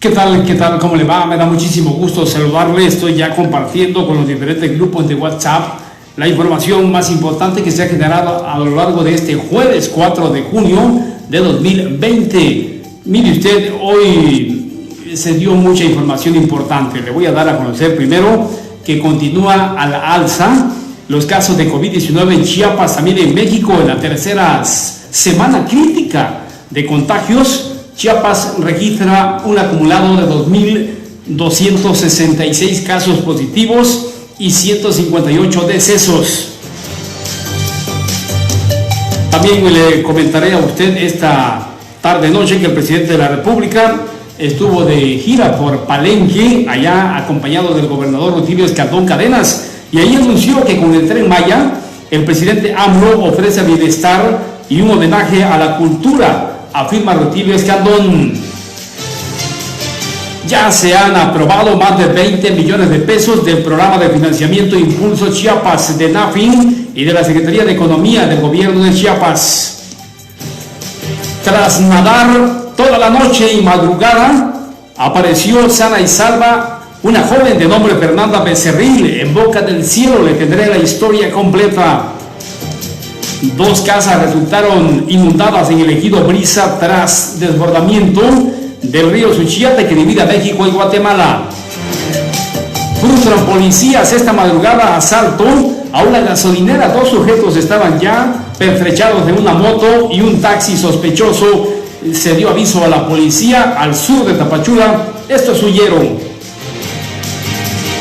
¿Qué tal? ¿Qué tal? ¿Cómo le va? Me da muchísimo gusto saludarle. Estoy ya compartiendo con los diferentes grupos de WhatsApp la información más importante que se ha generado a lo largo de este jueves 4 de junio de 2020. Mire usted, hoy se dio mucha información importante. Le voy a dar a conocer primero que continúa a la alza los casos de COVID-19 en Chiapas, también en México, en la tercera semana crítica de contagios. Chiapas registra un acumulado de 2.266 casos positivos y 158 decesos. También le comentaré a usted esta tarde-noche que el presidente de la República estuvo de gira por Palenque, allá acompañado del gobernador Rutilio Escandón Cadenas, y ahí anunció que con el Tren Maya, el presidente AMLO ofrece bienestar y un homenaje a la cultura, afirma Rutilio Escandón. Ya se han aprobado más de 20 millones de pesos del programa de financiamiento Impulso Chiapas de NAFIN y de la Secretaría de Economía del Gobierno de Chiapas. Tras nadar toda la noche y madrugada, apareció sana y salva una joven de nombre Fernanda Becerril en Boca del Cielo. Le tendré la historia completa. 2 casas resultaron inundadas en el ejido Brisa tras desbordamiento del río Suchiate que divide a México y Guatemala. Frustran policías esta madrugada asalto a una gasolinera. 2 sujetos estaban ya pertrechados de una moto y un taxi sospechoso. Se dio aviso a la policía al sur de Tapachula. Estos huyeron.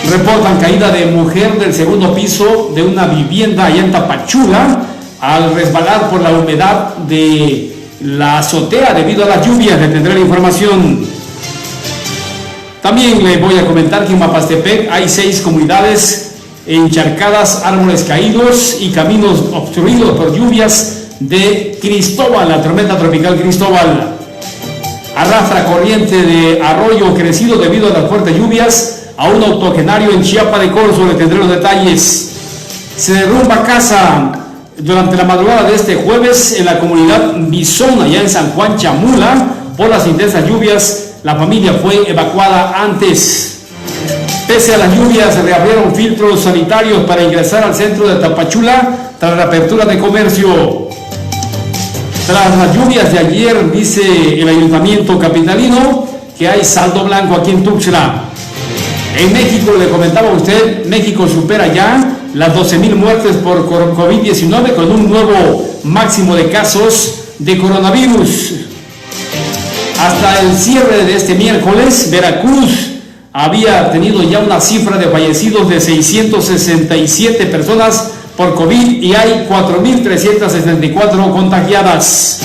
Reportan caída de mujer del segundo piso de una vivienda allá en Tapachula al resbalar por la humedad de la azotea debido a las lluvias. Le tendré la información. También le voy a comentar que en Mapastepec hay 6 comunidades encharcadas, árboles caídos y caminos obstruidos por lluvias de Cristóbal, la tormenta tropical Cristóbal. Arrastra corriente de arroyo crecido debido a las fuertes lluvias a un octogenario en Chiapa de Corzo. Le tendré los detalles. Se derrumba casa durante la madrugada de este jueves en la comunidad Bisón, allá en San Juan Chamula, por las intensas lluvias. La familia fue evacuada antes. Pese a las lluvias, se reabrieron filtros sanitarios para ingresar al centro de Tapachula tras la apertura de comercio. Tras las lluvias de ayer, dice el ayuntamiento capitalino que hay saldo blanco aquí en Tuxtla. En México, le comentaba a usted, México supera ya las 12,000 muertes por COVID-19 con un nuevo máximo de casos de coronavirus. Hasta el cierre de este miércoles, Veracruz había tenido ya una cifra de fallecidos de 667 personas por COVID y hay 4.364 contagiadas.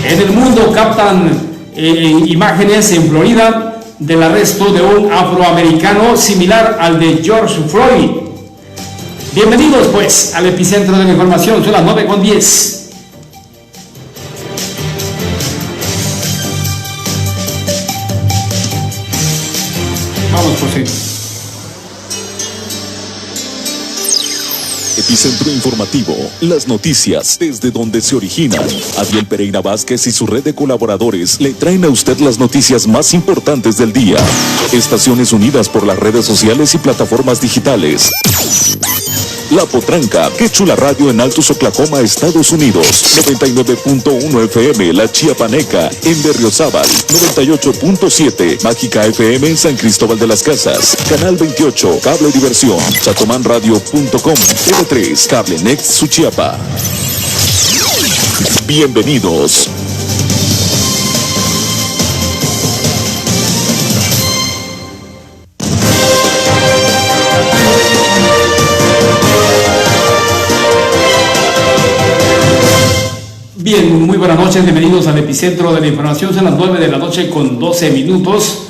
En el mundo captan imágenes en Florida del arresto de un afroamericano similar al de George Floyd. Bienvenidos pues al epicentro de la información. Son las 9:10. Vamos, José. Epicentro informativo, las noticias desde donde se originan. Adiel Pereira Vázquez y su red de colaboradores le traen a usted las noticias más importantes del día. Estaciones unidas por las redes sociales y plataformas digitales. La Potranca, Qué Chula Radio en Altus, Oklahoma, Estados Unidos. 99.1 FM, La Chiapaneca, en Berriozábal. 98.7, Mágica FM en San Cristóbal de las Casas. Canal 28, Cable Diversión. Chatomanradio.com. TV3, Cable Next, Suchiapa. Bienvenidos. Bien, muy buenas noches, bienvenidos al epicentro de la información. Son las 9 de la noche con 12 minutos.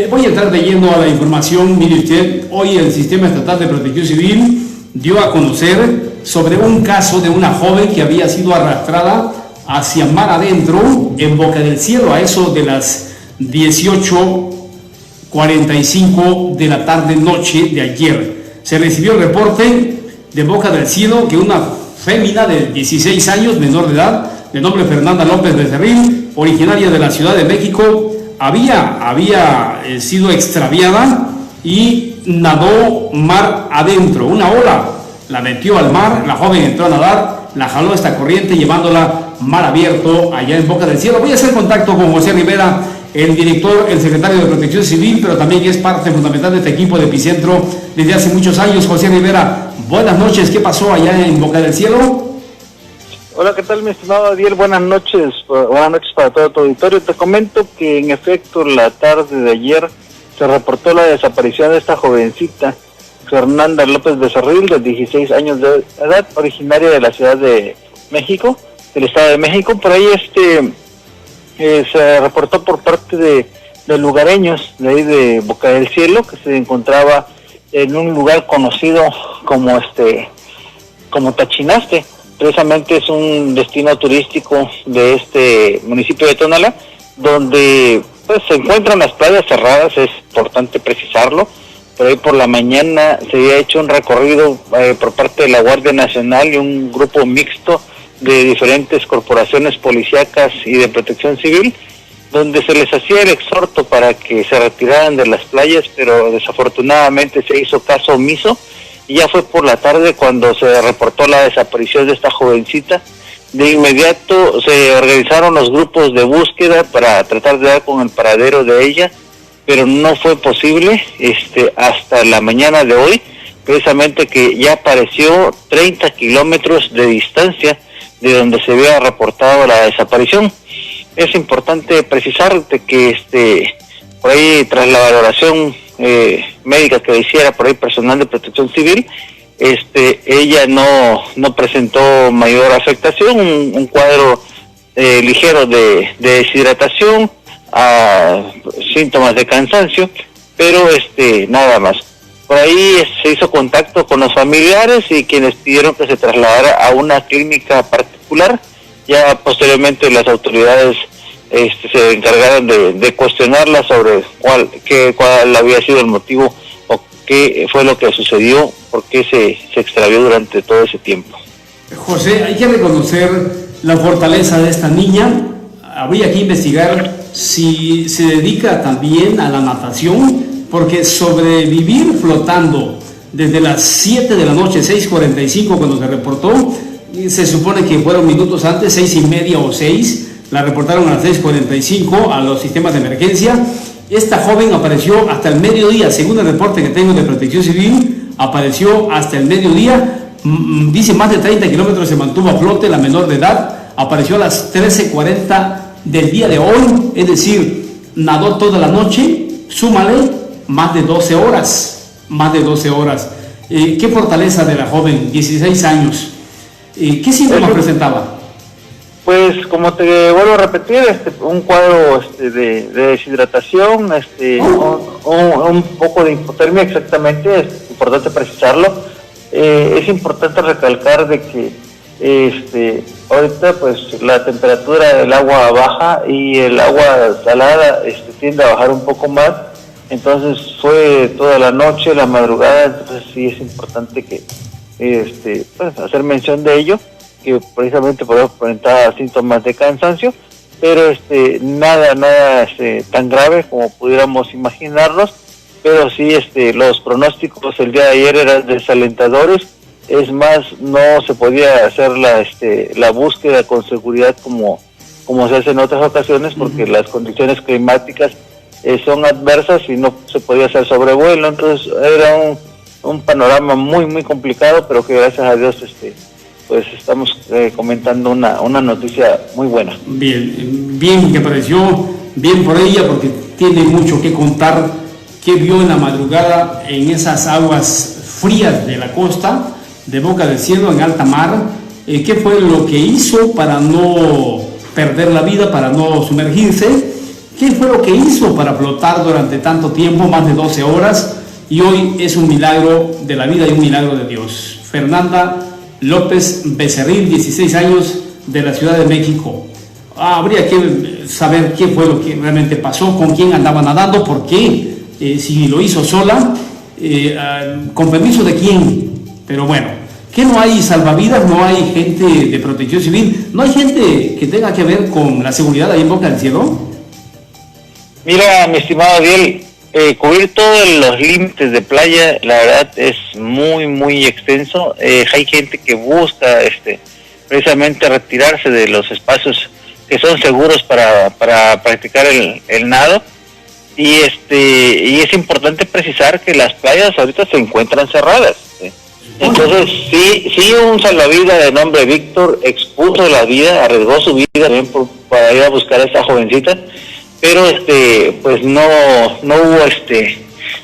Voy a entrar de lleno a la información. Mire usted, hoy el Sistema Estatal de Protección Civil dio a conocer sobre un caso de una joven que había sido arrastrada hacia mar adentro en Boca del Cielo a eso de las 18:45 de la tarde-noche de ayer. Se recibió el reporte de Boca del Cielo que una fémina de 16 años, menor de edad, de nombre Fernanda López Becerril, originaria de la Ciudad de México, había sido extraviada y nadó mar adentro. Una ola la metió al mar, la joven entró a nadar, la jaló esta corriente llevándola mar abierto allá en Boca del Cielo. Voy a hacer contacto con José Rivera, el director, el secretario de Protección Civil, pero también es parte fundamental de este equipo de Epicentro desde hace muchos años. José Rivera, buenas noches, ¿qué pasó allá en Boca del Cielo? Hola, ¿qué tal, mi estimado Adiel? Buenas noches para todo tu auditorio. Te comento que en efecto la tarde de ayer se reportó la desaparición de esta jovencita, Fernanda López Becerril, de 16 años de edad, originaria de la Ciudad de México, del Estado de México. Por ahí se reportó por parte de lugareños de ahí de Boca del Cielo, que se encontraba en un lugar conocido como Tachinaste. Precisamente es un destino turístico de este municipio de Tonalá, donde pues se encuentran las playas cerradas, es importante precisarlo. Por ahí por la mañana se había hecho un recorrido por parte de la Guardia Nacional y un grupo mixto de diferentes corporaciones policíacas y de protección civil, donde se les hacía el exhorto para que se retiraran de las playas, pero desafortunadamente se hizo caso omiso, y ya fue por la tarde cuando se reportó la desaparición de esta jovencita. De inmediato se organizaron los grupos de búsqueda para tratar de dar con el paradero de ella, pero no fue posible hasta la mañana de hoy, precisamente que ya apareció 30 kilómetros de distancia de donde se había reportado la desaparición. Es importante precisarte que por ahí, tras la valoración médica que hiciera por ahí personal de protección civil, ella no presentó mayor afectación, un cuadro ligero de deshidratación, síntomas de cansancio, pero nada más. Por ahí se hizo contacto con los familiares y quienes pidieron que se trasladara a una clínica particular. Ya posteriormente las autoridades se encargaron de cuestionarla sobre cuál había sido el motivo o qué fue lo que sucedió, por qué se extravió durante todo ese tiempo. José, hay que reconocer la fortaleza de esta niña. Habría que investigar si se dedica también a la natación, porque sobrevivir flotando desde las 7 de la noche, 6:45 cuando se reportó, se supone que fueron minutos antes, 6:30 o 6, la reportaron a las 6:45 a los sistemas de emergencia. Esta joven apareció hasta el mediodía, según el reporte que tengo de Protección Civil, apareció hasta el mediodía, dice más de 30 kilómetros se mantuvo a flote, la menor de edad, apareció a las 13:40 del día de hoy, es decir, nadó toda la noche, súmale más de 12 horas. Qué fortaleza de la joven, 16 años. ¿Qué síntomas presentaba? Pues como te vuelvo a repetir, un cuadro de deshidratación, un poco de hipotermia, exactamente, es importante precisarlo. Es importante recalcar de que ahorita pues la temperatura del agua baja y el agua salada tiende a bajar un poco más. Entonces fue toda la noche, la madrugada, entonces sí es importante que pues hacer mención de ello, que precisamente podemos presentar síntomas de cansancio, pero nada tan grave como pudiéramos imaginarnos, pero sí los pronósticos el día de ayer eran desalentadores. Es más, no se podía hacer la búsqueda con seguridad como se hace en otras ocasiones, porque las condiciones climáticas son adversas y no se podía hacer sobrevuelo. Entonces era un panorama muy muy complicado, pero que gracias a Dios pues estamos comentando una noticia muy buena. Bien que apareció, bien por ella, porque tiene mucho que contar. ¿Qué vio en la madrugada en esas aguas frías de la costa de Boca del Cielo, en alta mar? ¿Qué fue lo que hizo para no perder la vida, para no sumergirse? ¿Qué fue lo que hizo para flotar durante tanto tiempo, más de 12 horas? Y hoy es un milagro de la vida y un milagro de Dios. Fernanda López Becerril, 16 años, de la Ciudad de México. Habría que saber qué fue lo que realmente pasó, con quién andaba nadando, por qué, si lo hizo sola, con permiso de quién. Pero bueno, que no hay salvavidas, no hay gente de protección civil, no hay gente que tenga que ver con la seguridad ahí en Boca del Cielo. Mira, mi estimado Ariel, cubrir todos los límites de playa, la verdad es muy, muy extenso. Hay gente que busca precisamente retirarse de los espacios que son seguros para practicar el nado. Y es importante precisar que las playas ahorita se encuentran cerradas. Entonces, sí, un salvavidas de nombre Víctor expuso la vida, arriesgó su vida también para ir a buscar a esta jovencita, pero pues no hubo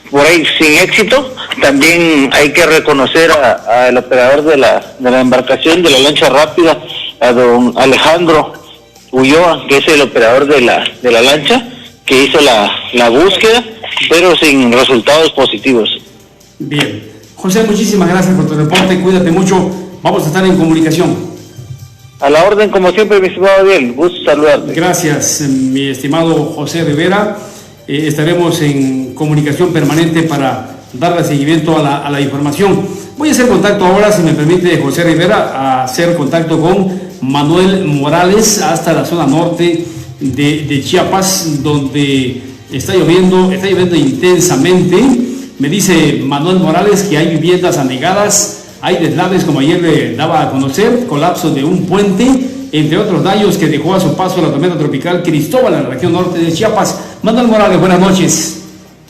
por ahí sin éxito. También hay que reconocer al operador de la embarcación, de la lancha rápida, a don Alejandro Ulloa, que es el operador de la lancha, que hizo la búsqueda, pero sin resultados positivos. Bien. José, muchísimas gracias por tu reporte, cuídate mucho, vamos a estar en comunicación. A la orden, como siempre, mi estimado Ariel, gusto saludarte. Gracias, mi estimado José Rivera. Estaremos en comunicación permanente para darle seguimiento a la información. Voy a hacer contacto ahora, si me permite, José Rivera, a hacer contacto con Manuel Morales hasta la zona norte de Chiapas, donde está lloviendo intensamente. Me dice Manuel Morales que hay viviendas anegadas, hay deslaves, como ayer le daba a conocer, colapso de un puente, entre otros daños que dejó a su paso la tormenta tropical Cristóbal en la región norte de Chiapas. Manuel Morales, buenas noches.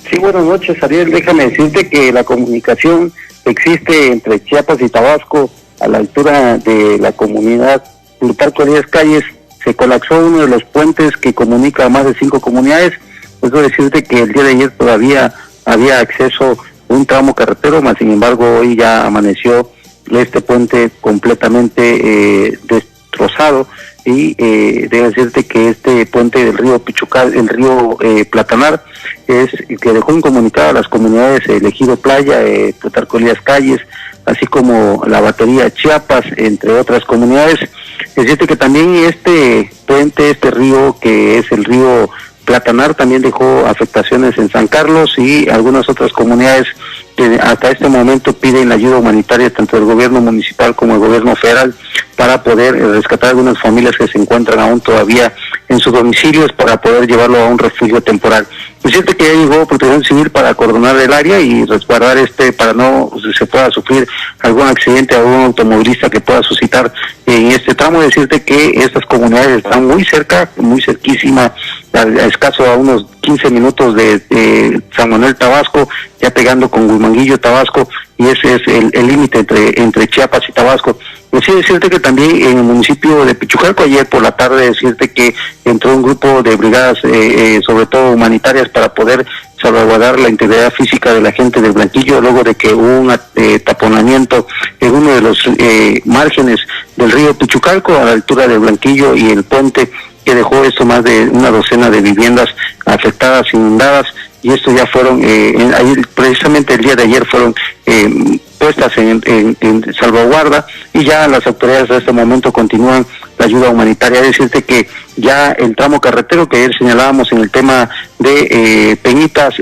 Sí, buenas noches, Ariel. Déjame decirte que la comunicación existe entre Chiapas y Tabasco a la altura de la comunidad Plutarco Elías Calles. Se colapsó uno de los puentes que comunica a más de 5 comunidades. Puedo decirte que el día de ayer todavía había acceso a un tramo carretero, mas sin embargo hoy ya amaneció este puente completamente destrozado y debo decirte que este puente del río Pichucal, el río Platanar, es que dejó incomunicada a las comunidades Ejido Playa, Plutarco Elías Calles, así como la batería Chiapas, entre otras comunidades. Es decir que también este puente, este río que es el río Platanar, también dejó afectaciones en San Carlos y algunas otras comunidades que hasta este momento piden la ayuda humanitaria tanto del gobierno municipal como el gobierno federal para poder rescatar algunas familias que se encuentran aún todavía en sus domicilios para poder llevarlo a un refugio temporal. Es cierto que ya llegó Protección Civil para coordinar el área y resguardar para no se pueda sufrir algún accidente a algún automovilista que pueda suscitar en este tramo. Decirte que estas comunidades están muy cerca, muy cerquísima, a escaso a unos 15 minutos de San Manuel, Tabasco, ya pegando con Huimanguillo, Tabasco, y ese es el límite entre Chiapas y Tabasco. Y sí decirte que también en el municipio de Pichucalco, ayer por la tarde, decirte que entró un grupo de brigadas, sobre todo humanitarias, para poder salvaguardar la integridad física de la gente del Blanquillo, luego de que hubo un taponamiento en uno de los márgenes del río Pichucalco, a la altura del Blanquillo y el puente, que dejó esto más de una docena de viviendas afectadas, inundadas, y esto ya fueron, precisamente el día de ayer fueron puestas en salvaguarda, y ya las autoridades a este momento continúan la ayuda humanitaria. Decirte que ya el tramo carretero que ayer señalábamos en el tema de Peñitas,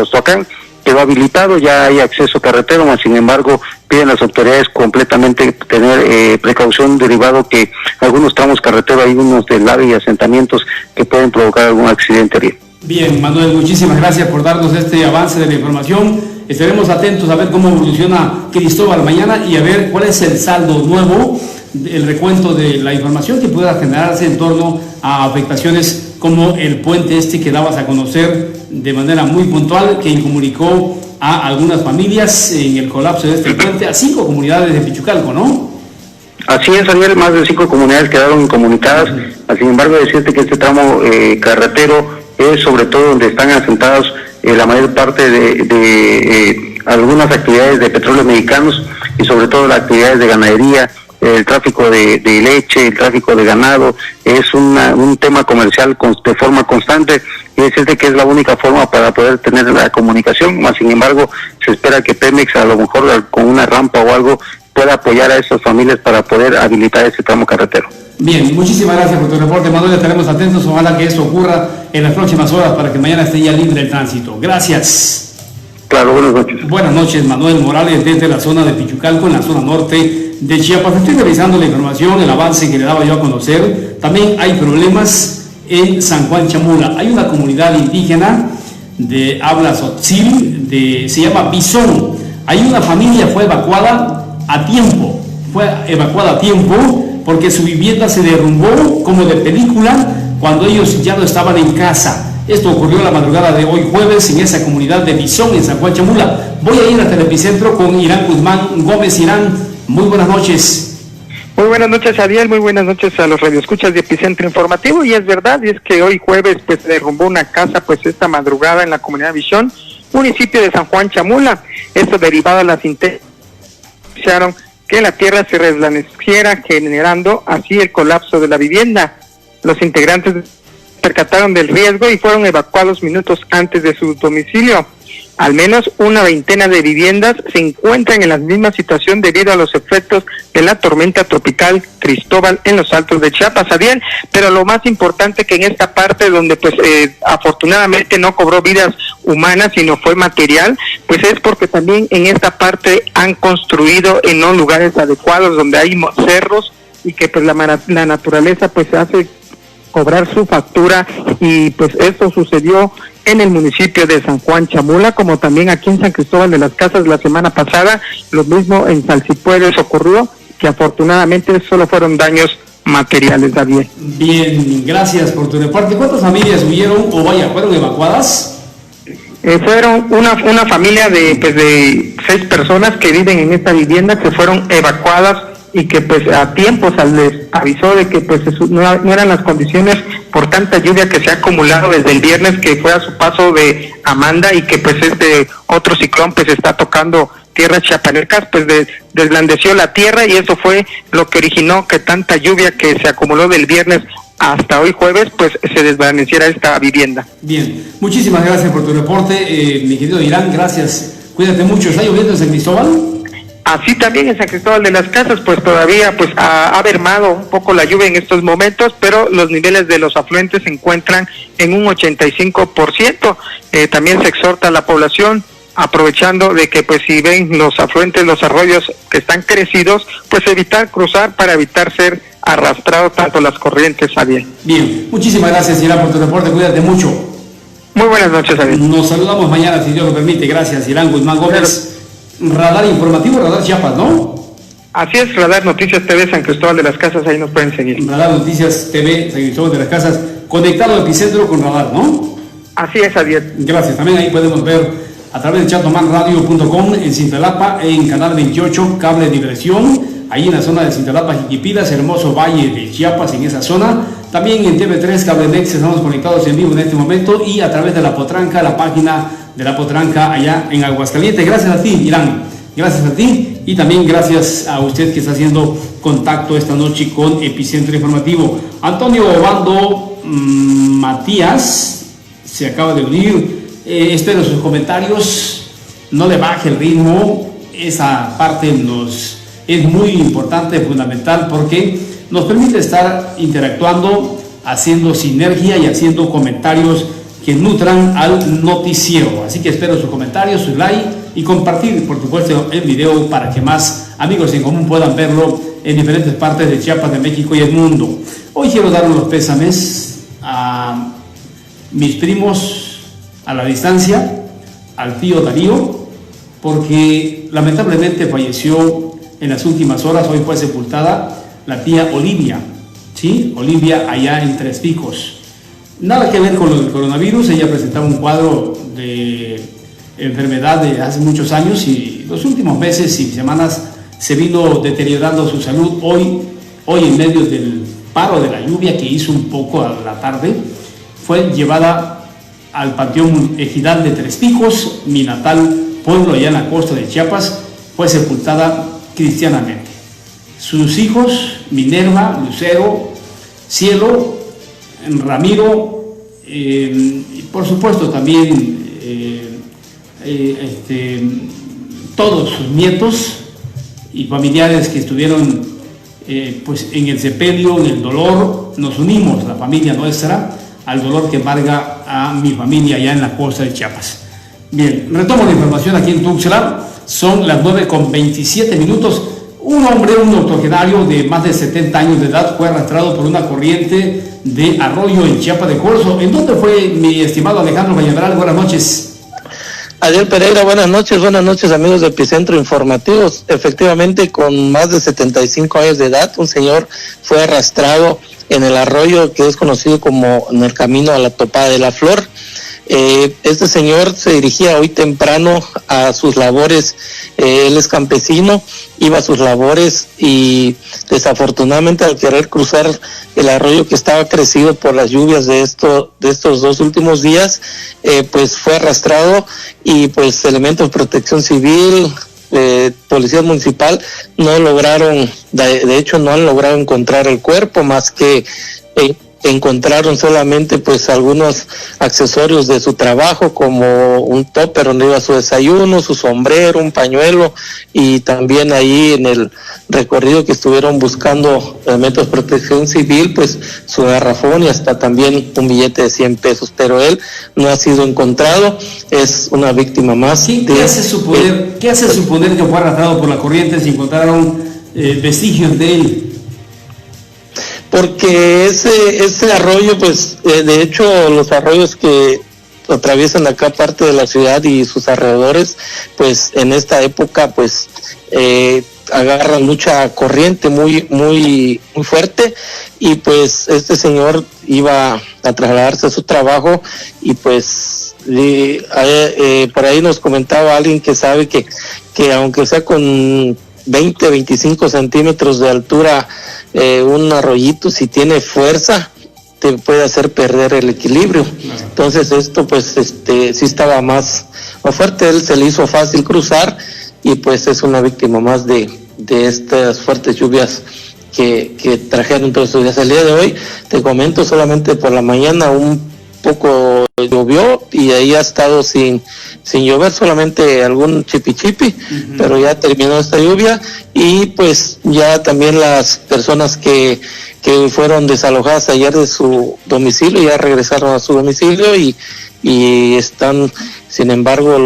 Ostoacán, quedó habilitado, ya hay acceso carretero, mas sin embargo piden las autoridades completamente tener precaución, derivado que algunos tramos carreteros hay unos deslaves y asentamientos que pueden provocar algún accidente. Bien, Manuel, muchísimas gracias por darnos este avance de la información. Estaremos atentos a ver cómo evoluciona Cristóbal mañana y a ver cuál es el saldo nuevo, el recuento de la información que pueda generarse en torno a afectaciones como el puente que dabas a conocer de manera muy puntual, que incomunicó a algunas familias en el colapso de este puente, a 5 comunidades de Pichucalco, ¿no? Así es, Ariel, más de 5 comunidades quedaron incomunicadas. Sin embargo, decirte que este tramo carretero es sobre todo donde están asentados la mayor parte de algunas actividades de petróleos mexicanos, y sobre todo las actividades de ganadería, el tráfico de leche, el tráfico de ganado. Es un tema comercial de forma constante, y decirte que es la única forma para poder tener la comunicación. Más sin embargo, se espera que Pemex, a lo mejor con una rampa o algo, pueda apoyar a estas familias para poder habilitar ese tramo carretero. Bien, muchísimas gracias por tu reporte, Manuel. Estaremos atentos, ojalá que esto ocurra en las próximas horas para que mañana esté ya libre el tránsito. Gracias. Claro, buenas noches. Buenas noches, Manuel Morales, desde la zona de Pichucalco, en la zona norte de Chiapas. Estoy revisando la información, el avance que le daba yo a conocer. También hay problemas en San Juan Chamula. Hay una comunidad indígena de habla tzotzil, se llama Bisón. Hay una familia fue evacuada a tiempo porque su vivienda se derrumbó como de película cuando ellos ya no estaban en casa. Esto ocurrió la madrugada de hoy jueves en esa comunidad de Bisón, en San Juan Chamula. Voy a ir al Telepicentro con Irán Guzmán Gómez. Irán, muy buenas noches. Muy buenas noches, Ariel, muy buenas noches a los radioescuchas de Epicentro Informativo. Y es verdad, y es que hoy jueves pues se derrumbó una casa pues esta madrugada en la comunidad de Bisón, municipio de San Juan Chamula. Esto derivado de las intenciones que la tierra se resbaleciera, generando así el colapso de la vivienda. Los integrantes percataron del riesgo y fueron evacuados minutos antes de su domicilio. Al menos una veintena de viviendas se encuentran en la misma situación debido a los efectos de la tormenta tropical Cristóbal en los Altos de Chiapas, Ariel. Pero lo más importante que en esta parte donde pues afortunadamente no cobró vidas humanas sino fue material, pues es porque también en esta parte han construido en no lugares adecuados donde hay cerros y que pues la naturaleza pues hace cobrar su factura, y pues esto sucedió en el municipio de San Juan Chamula, como también aquí en San Cristóbal de las Casas la semana pasada. Lo mismo en Salsipuedes ocurrió, que afortunadamente solo fueron daños materiales, David. Bien, gracias por tu reporte. ¿Cuántas familias huyeron fueron evacuadas? Fueron una familia de 6 personas que viven en esta vivienda, que fueron evacuadas y que pues a tiempo se les avisó de que pues no eran las condiciones por tanta lluvia que se ha acumulado desde el viernes, que fue a su paso de Amanda, y que pues este otro ciclón pues está tocando tierras chiapanecas, pues desblandeció la tierra, y eso fue lo que originó que tanta lluvia que se acumuló del viernes hasta hoy jueves pues se desvaneciera esta vivienda. Bien, muchísimas gracias por tu reporte, mi querido Irán, gracias, cuídate mucho. ¿Está lloviendo en San Cristóbal? Así también en San Cristóbal de las Casas, pues todavía pues ha mermado un poco la lluvia en estos momentos, pero los niveles de los afluentes se encuentran en un 85%. También se exhorta a la población, aprovechando de que pues si ven los afluentes, los arroyos que están crecidos, pues evitar cruzar para evitar ser arrastrado tanto las corrientes, Ariel. Bien, muchísimas gracias, Irán, por tu reporte, cuídate mucho. Muy buenas noches, Ariel. Nos saludamos mañana, si Dios lo permite. Gracias, Irán Guzmán Gómez. Radar informativo, Radar Chiapas, ¿no? Así es, Radar Noticias TV San Cristóbal de las Casas, ahí nos pueden seguir. Radar Noticias TV San Cristóbal de las Casas, conectado al Epicentro con Radar, ¿no? Así es, Ariel. Gracias, también ahí podemos ver a través de chatomanradio.com en Cintalapa, en Canal 28, Cable Diversión, ahí en la zona de Cintalapa, Jiquipilas, hermoso valle de Chiapas, en esa zona. También en TV3, Cable Nex, estamos conectados en vivo en este momento, y a través de La Potranca, la página de La Potranca allá en Aguascalientes. Gracias a ti, Irán, gracias a ti, y también gracias a usted que está haciendo contacto esta noche con Epicentro Informativo. Antonio Obando Matías se acaba de unir, espero sus comentarios, no le baje el ritmo, esa parte es muy importante, fundamental, porque nos permite estar interactuando, haciendo sinergia y haciendo comentarios que nutran al noticiero. Así que espero sus comentarios, su like y compartir, por supuesto, el video para que más amigos en común puedan verlo en diferentes partes de Chiapas, de México y el mundo. Hoy quiero dar unos pésames a mis primos a la distancia, al tío Darío, porque lamentablemente falleció en las últimas horas. Hoy fue sepultada la tía Olivia, ¿sí? Olivia allá en Tres Picos. Nada que ver con lo del coronavirus, ella presentaba un cuadro de enfermedad de hace muchos años, y los últimos meses y semanas se vino deteriorando su salud. Hoy en medio del paro de la lluvia que hizo un poco a la tarde, fue llevada al Panteón Ejidal de Tres Picos, mi natal pueblo allá en la costa de Chiapas. Fue sepultada cristianamente. Sus hijos, Minerva, Lucero, Cielo, Ramiro, y por supuesto también todos sus nietos y familiares que estuvieron pues en el sepelio, en el dolor. Nos unimos, la familia nuestra, al dolor que embarga a mi familia allá en la costa de Chiapas. Bien, retomo la información aquí en Tuxtla. Son las 9:27. Un hombre, un octogenario de más de 70 años de edad, fue arrastrado por una corriente de arroyo en Chiapa de Corzo. ¿En dónde fue, mi estimado Alejandro Cañaveral? Buenas noches. Adiel Pereira, buenas noches amigos de Epicentro Informativos. Efectivamente, con más de 75 años de edad, un señor fue arrastrado en el arroyo que es conocido como en el camino a la Topada de la Flor. Este señor se dirigía hoy temprano a sus labores, él es campesino, iba a sus labores y desafortunadamente al querer cruzar el arroyo que estaba crecido por las lluvias de estos 2 últimos días, pues fue arrastrado y pues elementos de protección civil, policía municipal no lograron, de hecho no han logrado encontrar el cuerpo, más que encontraron solamente pues algunos accesorios de su trabajo, como un topper donde iba su desayuno, su sombrero, un pañuelo, y también ahí en el recorrido que estuvieron buscando elementos de protección civil, pues su garrafón y hasta también un billete de 100 pesos, pero él no ha sido encontrado, es una víctima más. Sí, ¿qué hace suponer que fue arrastrado por la corriente si encontraron vestigios de él? Porque ese arroyo, pues, de hecho, los arroyos que atraviesan acá parte de la ciudad y sus alrededores, pues, en esta época, pues, agarran mucha corriente muy fuerte, y pues, este señor iba a trasladarse a su trabajo, y pues, por ahí nos comentaba alguien que sabe que aunque sea con 20-25 centímetros de altura, un arroyito, si tiene fuerza, te puede hacer perder el equilibrio. Entonces esto pues sí estaba más fuerte, él se le hizo fácil cruzar y pues es una víctima más de estas fuertes lluvias que trajeron todos estos días. El día de hoy, te comento, solamente por la mañana un poco llovió y ahí ha estado sin llover, solamente algún chipi, pero ya terminó esta lluvia, y pues ya también las personas que fueron desalojadas ayer de su domicilio ya regresaron a su domicilio y están, sin embargo,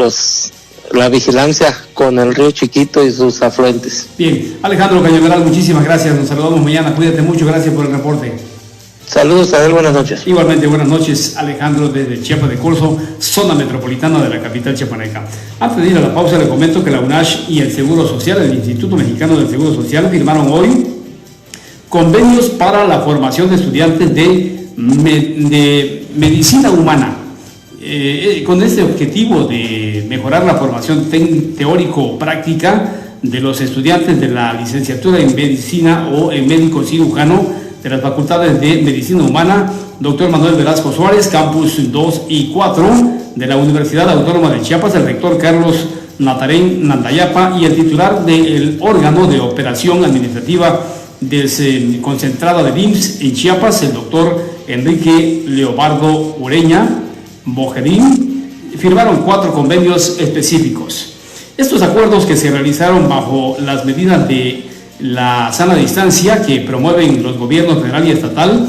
la vigilancia con el río Chiquito y sus afluentes. Bien, Alejandro Cañaveral, muchísimas gracias, nos saludamos mañana, cuídate mucho, gracias por el reporte. Saludos, Adel, buenas noches. Igualmente, buenas noches, Alejandro, desde Chiapa de Corzo, zona metropolitana de la capital chiapaneca. Antes de ir a la pausa, le comento que la UNASH y el Seguro Social, el Instituto Mexicano del Seguro Social, firmaron hoy convenios para la formación de estudiantes de medicina humana. Con este objetivo de mejorar la formación teórico-práctica de los estudiantes de la licenciatura en medicina o en médico cirujano de las facultades de Medicina Humana, Dr. Manuel Velasco Suárez, Campus 2 y 4 de la Universidad Autónoma de Chiapas, el rector Carlos Natarén Nandayapa y el titular del órgano de operación administrativa desconcentrada de IMSS en Chiapas, el doctor Enrique Leobardo Ureña Bojerín, firmaron 4 convenios específicos. Estos acuerdos, que se realizaron bajo las medidas de la sana distancia que promueven los gobiernos federal y estatal,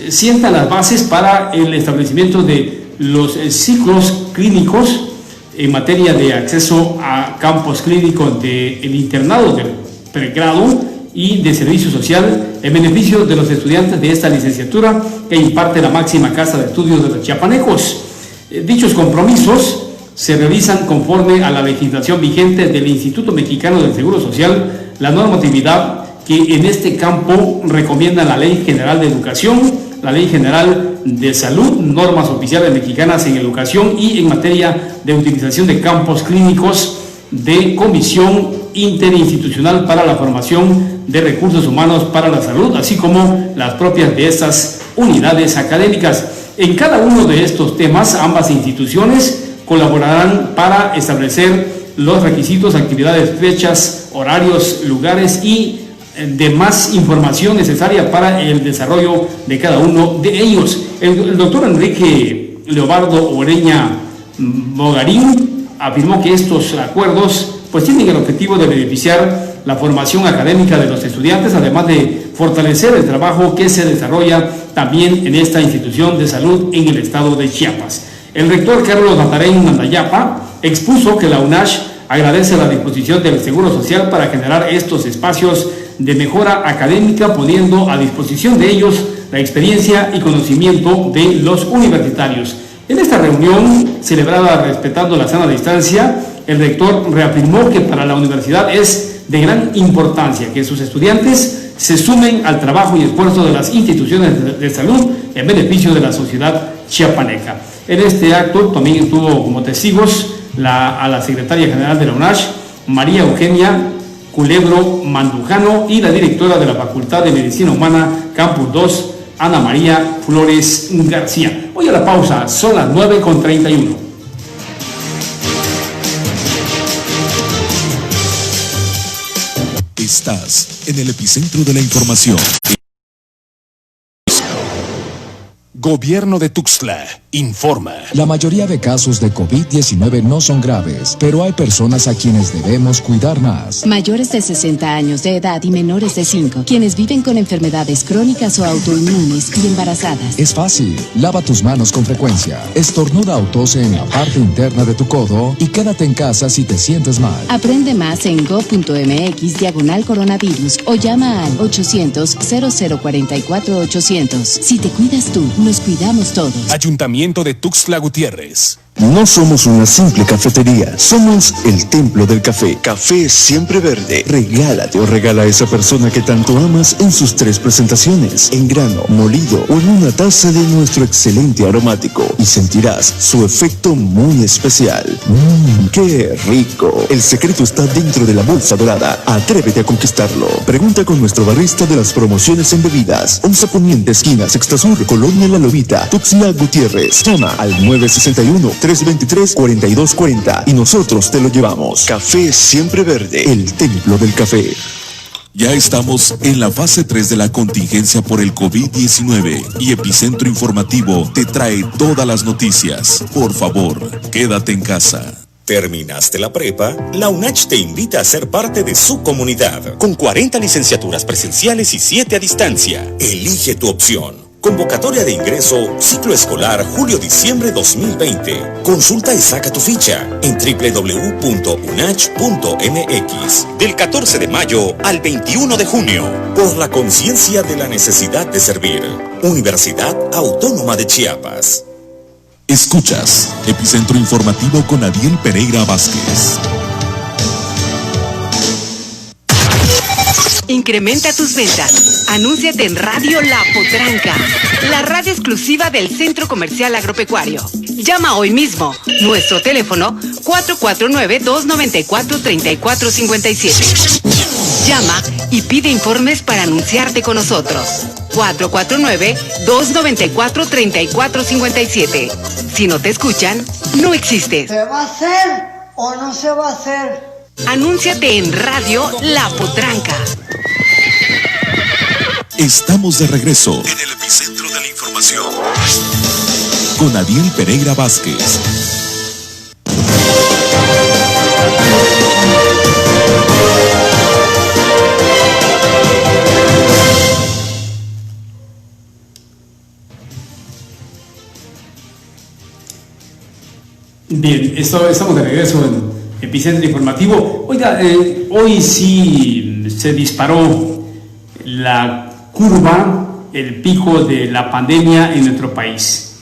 sientan las bases para el establecimiento de los ciclos clínicos en materia de acceso a campos clínicos del internado del pregrado y de servicio social en beneficio de los estudiantes de esta licenciatura que imparte la máxima casa de estudios de los chiapanecos. Dichos compromisos se realizan conforme a la legislación vigente del Instituto Mexicano del Seguro Social, la normatividad que en este campo recomienda la Ley General de Educación, la Ley General de Salud, normas oficiales mexicanas en educación y en materia de utilización de campos clínicos de Comisión Interinstitucional para la Formación de Recursos Humanos para la Salud, así como las propias de estas unidades académicas. En cada uno de estos temas, ambas instituciones colaborarán para establecer los requisitos, actividades, fechas, horarios, lugares y demás información necesaria para el desarrollo de cada uno de ellos. El doctor Enrique Leobardo Ureña Bogarín afirmó que estos acuerdos pues tienen el objetivo de beneficiar la formación académica de los estudiantes, además de fortalecer el trabajo que se desarrolla también en esta institución de salud en el estado de Chiapas. El rector Carlos Natarén Nandayapa expuso que la UNASH agradece la disposición del Seguro Social para generar estos espacios de mejora académica, poniendo a disposición de ellos la experiencia y conocimiento de los universitarios. En esta reunión, celebrada respetando la sana distancia, el rector reafirmó que para la universidad es de gran importancia que sus estudiantes se sumen al trabajo y esfuerzo de las instituciones de salud en beneficio de la sociedad chiapaneca. En este acto también estuvo como testigos a la secretaria general de la UNACH, María Eugenia Culebro Mandujano, y la directora de la Facultad de Medicina Humana Campus 2, Ana María Flores García. Voy a la pausa, son las 9:31. Estás en el epicentro de la información. Gobierno de Tuxtla informa. La mayoría de casos de COVID-19 no son graves, pero hay personas a quienes debemos cuidar más. Mayores de 60 años de edad y menores de 5, quienes viven con enfermedades crónicas o autoinmunes y embarazadas. Es fácil. Lava tus manos con frecuencia. Estornuda o tose en la parte interna de tu codo y quédate en casa si te sientes mal. Aprende más en go.mx/coronavirus o llama al 800-0044-800. Si te cuidas tú, nos cuidamos todos. Ayuntamiento de Tuxtla Gutiérrez. No somos una simple cafetería, somos el templo del café. Café siempre verde. Regálate o regala a esa persona que tanto amas en sus 3 presentaciones, en grano, molido o en una taza de nuestro excelente aromático, y sentirás su efecto muy especial. ¡Qué rico! El secreto está dentro de la bolsa dorada. Atrévete a conquistarlo. Pregunta con nuestro barista de las promociones en bebidas. 11 Poniente, esquina Sexta Sur, Colonia La Lobita, Tuxtla Gutiérrez. Llama al 961-323-4240 y nosotros te lo llevamos. Café siempre verde, el templo del café. Ya estamos en la fase 3 de la contingencia por el COVID-19 y Epicentro Informativo te trae todas las noticias. Por favor, quédate en casa. ¿Terminaste la prepa? La UNACH te invita a ser parte de su comunidad, con 40 licenciaturas presenciales y 7 a distancia. Elige tu opción. Convocatoria de ingreso, ciclo escolar julio-diciembre 2020. Consulta y saca tu ficha en www.unach.mx. Del 14 de mayo al 21 de junio. Por la conciencia de la necesidad de servir. Universidad Autónoma de Chiapas. Escuchas Epicentro Informativo con Adiel Pereira Vázquez. Incrementa tus ventas. Anúnciate en Radio La Potranca, la radio exclusiva del Centro Comercial Agropecuario. Llama hoy mismo. Nuestro teléfono 449-294-3457. Llama y pide informes para anunciarte con nosotros. 449-294-3457. Si no te escuchan, no existes. ¿Se va a hacer o no se va a hacer? Anúnciate en Radio La Potranca. Estamos de regreso en el epicentro de la información con Adiel Pereira Vázquez. Bien, estamos de regreso en Epicentro Informativo. Oiga, hoy sí se disparó la curva, el pico de la pandemia en nuestro país.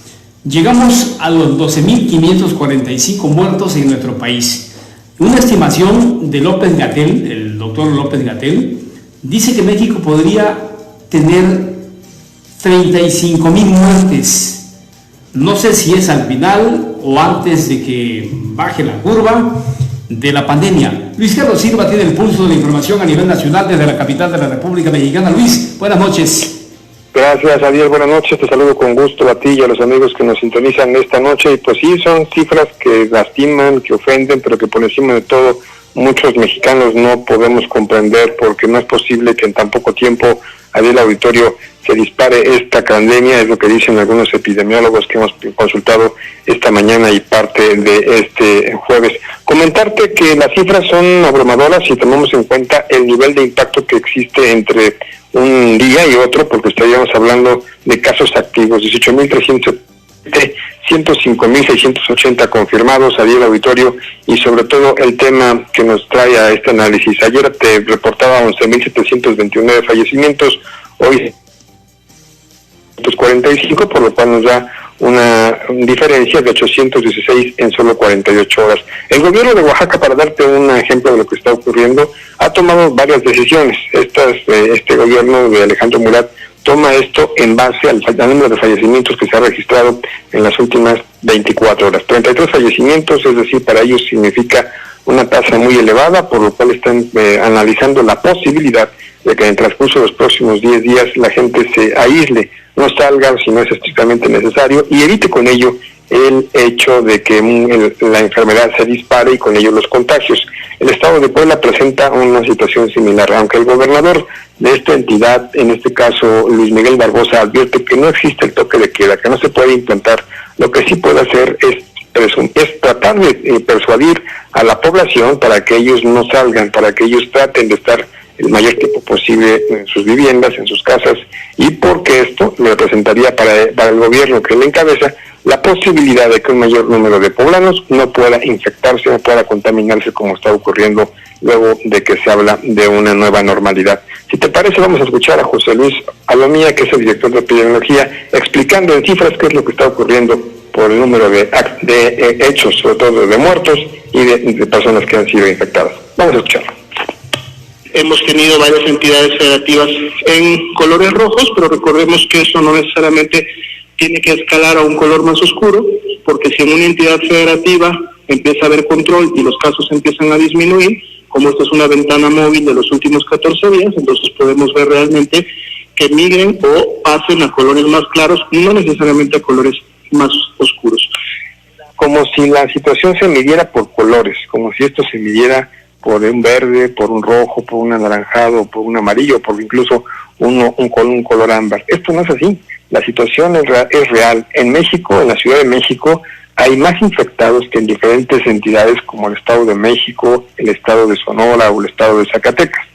Llegamos a los 12.545 muertos en nuestro país. Una estimación de López-Gatell, el doctor López-Gatell, dice que México podría tener 35.000 muertes. No sé si es al final o antes de que baje la curva de la pandemia. Luis Carlos Silva tiene el pulso de la información a nivel nacional desde la capital de la República Mexicana. Luis, buenas noches. Gracias, Javier, buenas noches, te saludo con gusto a ti y a los amigos que nos sintonizan esta noche. Y pues sí, son cifras que lastiman, que ofenden, pero que por encima de todo muchos mexicanos no podemos comprender, porque no es posible que en tan poco tiempo allí el auditorio se dispare esta pandemia, es lo que dicen algunos epidemiólogos que hemos consultado esta mañana y parte de este jueves. Comentarte que las cifras son abrumadoras si tomamos en cuenta el nivel de impacto que existe entre un día y otro, porque estaríamos hablando de casos activos, 18.300 105.680 confirmados, Ariel Auditorio, y sobre todo el tema que nos trae a este análisis. Ayer te reportaba 11.729 fallecimientos, hoy 45, por lo cual nos da una diferencia de 816 en solo 48 horas. El gobierno de Oaxaca, para darte un ejemplo de lo que está ocurriendo, ha tomado varias decisiones. Este gobierno de Alejandro Murat toma esto en base al número de fallecimientos que se ha registrado en las últimas 24 horas. 33 fallecimientos, es decir, para ellos significa una tasa muy elevada, por lo cual están analizando la posibilidad de que en el transcurso de los próximos 10 días la gente se aísle, no salga si no es estrictamente necesario, y evite con ello el hecho de que la enfermedad se dispare y con ello los contagios. El estado de Puebla presenta una situación similar, aunque el gobernador de esta entidad, en este caso Luis Miguel Barbosa, advierte que no existe el toque de queda, que no se puede implantar. Lo que sí puede hacer es tratar de persuadir a la población para que ellos no salgan, para que ellos traten de estar el mayor tiempo posible en sus viviendas, en sus casas, y porque esto le representaría para el gobierno que le encabeza la posibilidad de que un mayor número de poblanos no pueda infectarse, no pueda contaminarse, como está ocurriendo luego de que se habla de una nueva normalidad. Si te parece, vamos a escuchar a José Luis Alomía, que es el director de epidemiología, explicando en cifras qué es lo que está ocurriendo por el número de hechos, sobre todo de muertos y de personas que han sido infectadas. Vamos a escucharlo. Hemos tenido varias entidades federativas en colores rojos, pero recordemos que eso no necesariamente tiene que escalar a un color más oscuro, porque si en una entidad federativa empieza a haber control y los casos empiezan a disminuir, como esta es una ventana móvil de los últimos 14 días, entonces podemos ver realmente que migren o pasen a colores más claros, no necesariamente a colores más oscuros. Como si la situación se midiera por colores, como si esto se midiera por un verde, por un rojo, por un anaranjado, por un amarillo, por incluso un color ámbar. Esto no es así. La situación es real. En México, en la Ciudad de México, hay más infectados que en diferentes entidades como el Estado de México, el Estado de Sonora o el Estado de Zacatecas.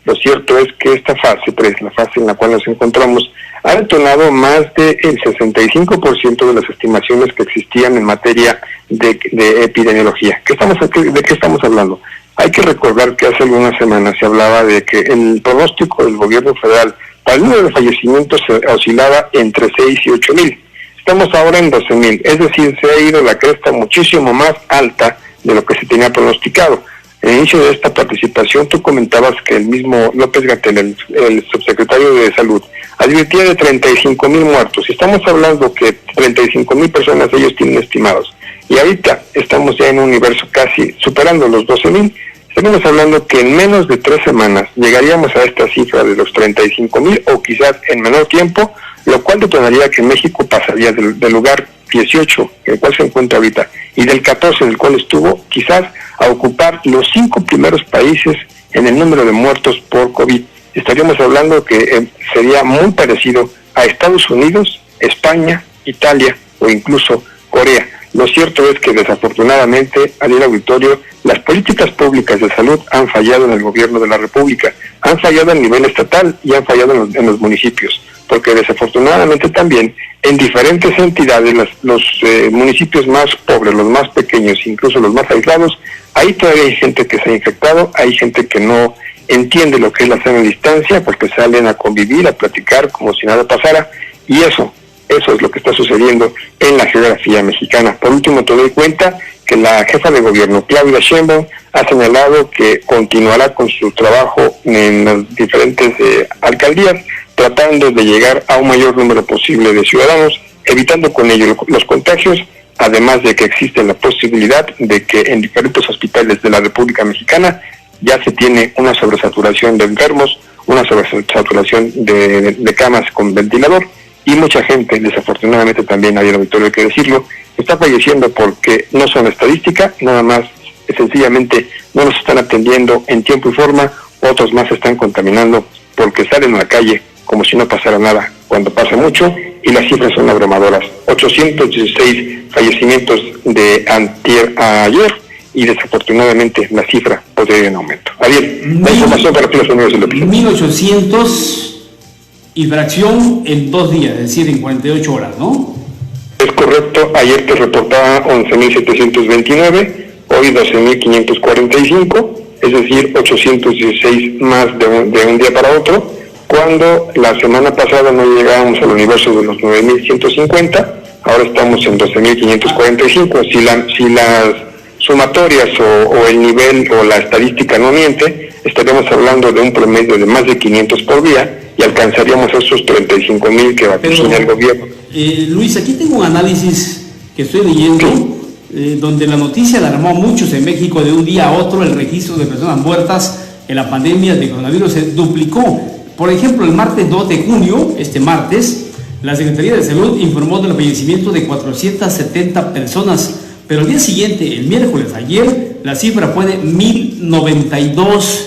Lo cierto es que esta fase 3, la fase en la cual nos encontramos, ha detonado más del 65% de las estimaciones que existían en materia de epidemiología. ¿De qué estamos hablando? Hay que recordar que hace algunas semanas se hablaba de que el pronóstico del gobierno federal para el número de fallecimientos oscilaba entre 6 y 8 mil. Estamos ahora en 12 mil, es decir, se ha ido la cresta muchísimo más alta de lo que se tenía pronosticado. En el inicio de esta participación tú comentabas que el mismo López-Gatell, el subsecretario de Salud, advirtía de 35 mil muertos. Estamos hablando que 35 mil personas ellos tienen estimados. Y ahorita estamos ya en un universo casi superando los 12 mil. Estamos hablando que en menos de 3 semanas llegaríamos a esta cifra de los 35 mil o quizás en menor tiempo, lo cual detonaría que México pasaría del lugar 18, en el cual se encuentra ahorita, y del 14 en el cual estuvo, quizás a ocupar los 5 primeros países en el número de muertos por COVID. Estaríamos hablando que sería muy parecido a Estados Unidos, España, Italia o incluso Corea. Lo cierto es que desafortunadamente, Ariel Auditorio, las políticas públicas de salud han fallado en el gobierno de la República, han fallado a nivel estatal y han fallado en los municipios, porque desafortunadamente también en diferentes entidades, los municipios más pobres, los más pequeños, incluso los más aislados, ahí todavía hay gente que se ha infectado, hay gente que no entiende lo que es la sana distancia, porque salen a convivir, a platicar como si nada pasara, y eso es lo que está sucediendo en la geografía mexicana. Por último, te doy cuenta que la jefa de gobierno, Claudia Sheinbaum, ha señalado que continuará con su trabajo en las diferentes alcaldías, tratando de llegar a un mayor número posible de ciudadanos, evitando con ello los contagios, además de que existe la posibilidad de que en diferentes hospitales de la República Mexicana ya se tiene una sobresaturación de enfermos, una sobresaturación de camas con ventilador, y mucha gente, desafortunadamente también, hay que decirlo, está falleciendo porque no son estadística, nada más, sencillamente no los están atendiendo en tiempo y forma, otros más se están contaminando porque salen a la calle como si no pasara nada, cuando pasa mucho, y las cifras son abrumadoras. 816 fallecimientos de antier a ayer, y desafortunadamente la cifra podría ir en aumento. Ariel, la información para los amigos del episodio. 1800 y fracción en 2 días, es decir, en 48 horas, ¿no? Es correcto, ayer te reportaba 11.729, hoy 12.545, es decir, 816 más de un día para otro, cuando la semana pasada no llegábamos al universo de los 9.150, ahora estamos en 12.545. Si las sumatorias o el nivel o la estadística no miente, estaríamos hablando de un promedio de más de 500 por día y alcanzaríamos esos 35.000 que vaticina el gobierno. Luis, aquí tengo un análisis que estoy leyendo, donde la noticia alarmó a muchos en México. De un día a otro el registro de personas muertas en la pandemia de coronavirus se duplicó. Por ejemplo, el martes 2 de junio, este martes, la Secretaría de Salud informó del fallecimiento de 470 personas, pero al día siguiente, el miércoles, ayer, la cifra fue de 1.092.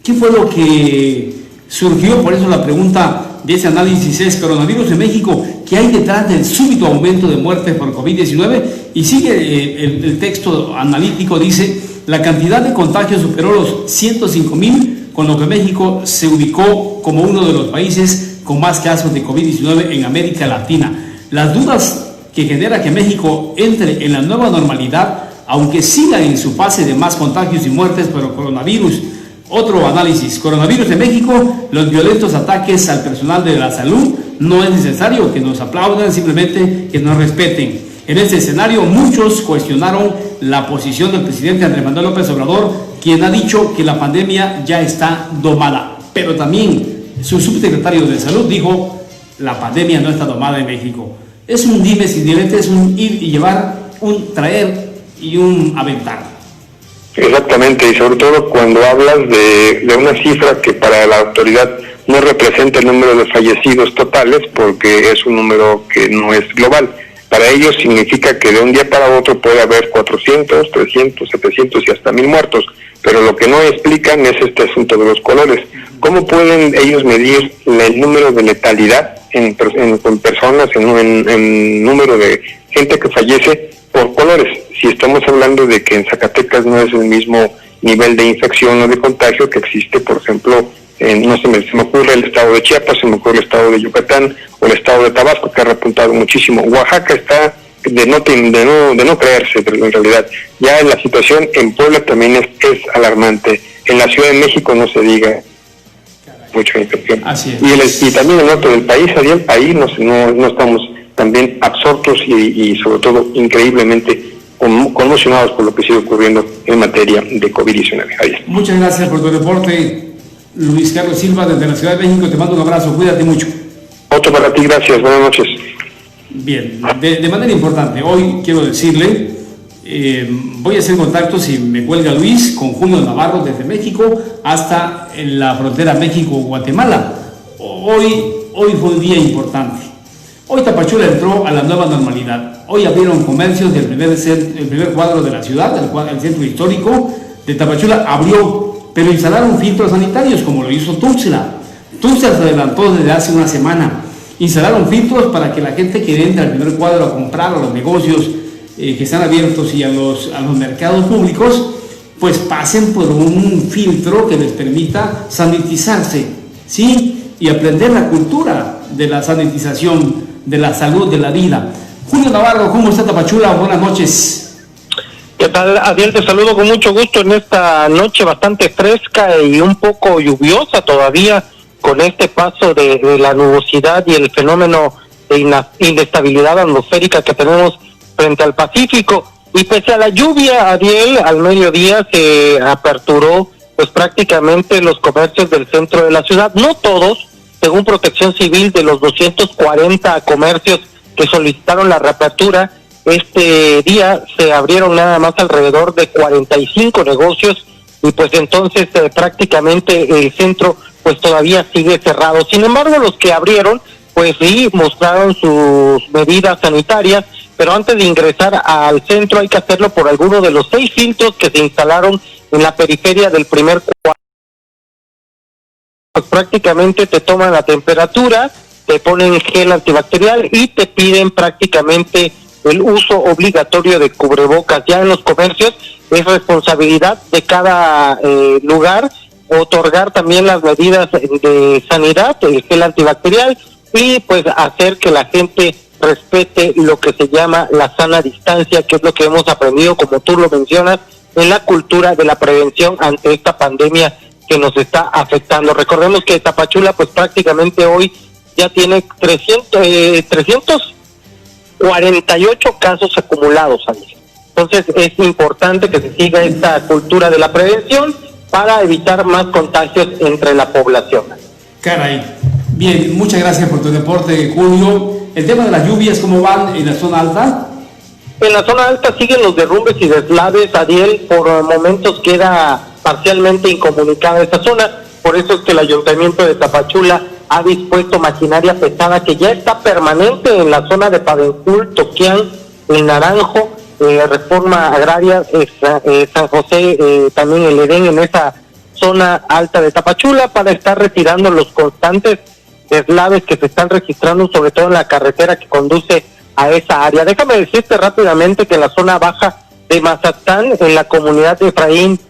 ¿Qué fue lo que surgió? Por eso la pregunta de ese análisis es: coronavirus en México, ¿qué hay detrás del súbito aumento de muertes por COVID-19? Y sigue el texto analítico, dice: la cantidad de contagios superó los 105.000, con lo que México se ubicó como uno de los países con más casos de COVID-19 en América Latina. Las dudas que genera que México entre en la nueva normalidad, aunque siga en su fase de más contagios y muertes por coronavirus. Otro análisis: coronavirus en México, los violentos ataques al personal de la salud. No es necesario que nos aplaudan, simplemente que nos respeten. En este escenario, muchos cuestionaron la posición del presidente Andrés Manuel López Obrador, quien ha dicho que la pandemia ya está domada. Pero también su subsecretario de Salud dijo: la pandemia no está domada en México. Es un dimes y diretes, un ir y llevar, un traer y un aventar. Exactamente, y sobre todo cuando hablas de una cifra que para la autoridad no representa el número de fallecidos totales, porque es un número que no es global. Para ellos significa que de un día para otro puede haber 400, 300, 700 y hasta 1.000 muertos, pero lo que no explican es este asunto de los colores. ¿Cómo pueden ellos medir el número de letalidad en personas, en número de gente que fallece por colores? Si estamos hablando de que en Zacatecas no es el mismo nivel de infección o de contagio que existe, por ejemplo, se me ocurre el estado de Chiapas, se me ocurre el estado de Yucatán o el estado de Tabasco, que ha repuntado muchísimo. Oaxaca está de no creerse, pero en realidad ya la situación en Puebla también es alarmante. En la Ciudad de México no se diga, mucha infección. Así es. Y también en el norte del país, Ariel, ahí no estamos también absortos y sobre todo increíblemente conmocionados por lo que sigue ocurriendo en materia de COVID-19. Muchas gracias por tu reporte, Luis Carlos Silva, desde la Ciudad de México. Te mando un abrazo, cuídate mucho. Otro para ti, gracias, buenas noches. Bien, de manera importante, hoy quiero decirle, voy a hacer contacto, si me cuelga Luis, con Julio Navarro desde México hasta en la frontera México-Guatemala. Hoy fue un día importante. Hoy Tapachula entró a la nueva normalidad. Hoy abrieron comercios del primer cuadro de la ciudad, el centro histórico de Tapachula abrió, pero instalaron filtros sanitarios como lo hizo Tuxtla. Tuxtla se adelantó desde hace una semana. Instalaron filtros para que la gente que entra al primer cuadro a comprar, a los negocios que están abiertos y a los mercados públicos, pues pasen por un filtro que les permita sanitizarse, ¿sí? Y aprender la cultura de la sanitización, de la salud, de la vida. Julio Navarro, ¿cómo está Tapachula? Buenas noches. ¿Qué tal, Adiel? Te saludo con mucho gusto en esta noche bastante fresca y un poco lluviosa todavía, con este paso de la nubosidad y el fenómeno de inestabilidad atmosférica que tenemos frente al Pacífico. Y pese a la lluvia, Adiel, al mediodía se aperturó pues prácticamente los comercios del centro de la ciudad. No todos, según Protección Civil, de los 240 comercios que solicitaron la reapertura, este día se abrieron nada más alrededor de 45 negocios y pues entonces prácticamente el centro pues todavía sigue cerrado. Sin embargo, los que abrieron pues sí mostraron sus medidas sanitarias, pero antes de ingresar al centro hay que hacerlo por alguno de los 6 filtros que se instalaron en la periferia del primer cuadro. Pues prácticamente te toman la temperatura, te ponen gel antibacterial y te piden prácticamente el uso obligatorio de cubrebocas. Ya en los comercios es responsabilidad de cada lugar otorgar también las medidas de sanidad, el gel antibacterial, y pues hacer que la gente respete lo que se llama la sana distancia, que es lo que hemos aprendido, como tú lo mencionas, en la cultura de la prevención ante esta pandemia que nos está afectando. Recordemos que Tapachula pues prácticamente hoy ya tiene 348 casos acumulados, Ariel. Entonces es importante que se siga esta cultura de la prevención para evitar más contagios entre la población. Caray. Bien, muchas gracias por tu reporte, Julio. El tema de las lluvias, ¿cómo van en la zona alta? En la zona alta siguen los derrumbes y deslaves, Ariel. Por momentos queda parcialmente incomunicada esta zona, por eso es que el Ayuntamiento de Tapachula ha dispuesto maquinaria pesada que ya está permanente en la zona de Padencul, Toquián, El Naranjo, Reforma Agraria, San José, también el Edén, en esa zona alta de Tapachula, para estar retirando los constantes deslaves que se están registrando, sobre todo en la carretera que conduce a esa área. Déjame decirte rápidamente que en la zona baja de Mazatlán, en la comunidad de Efraín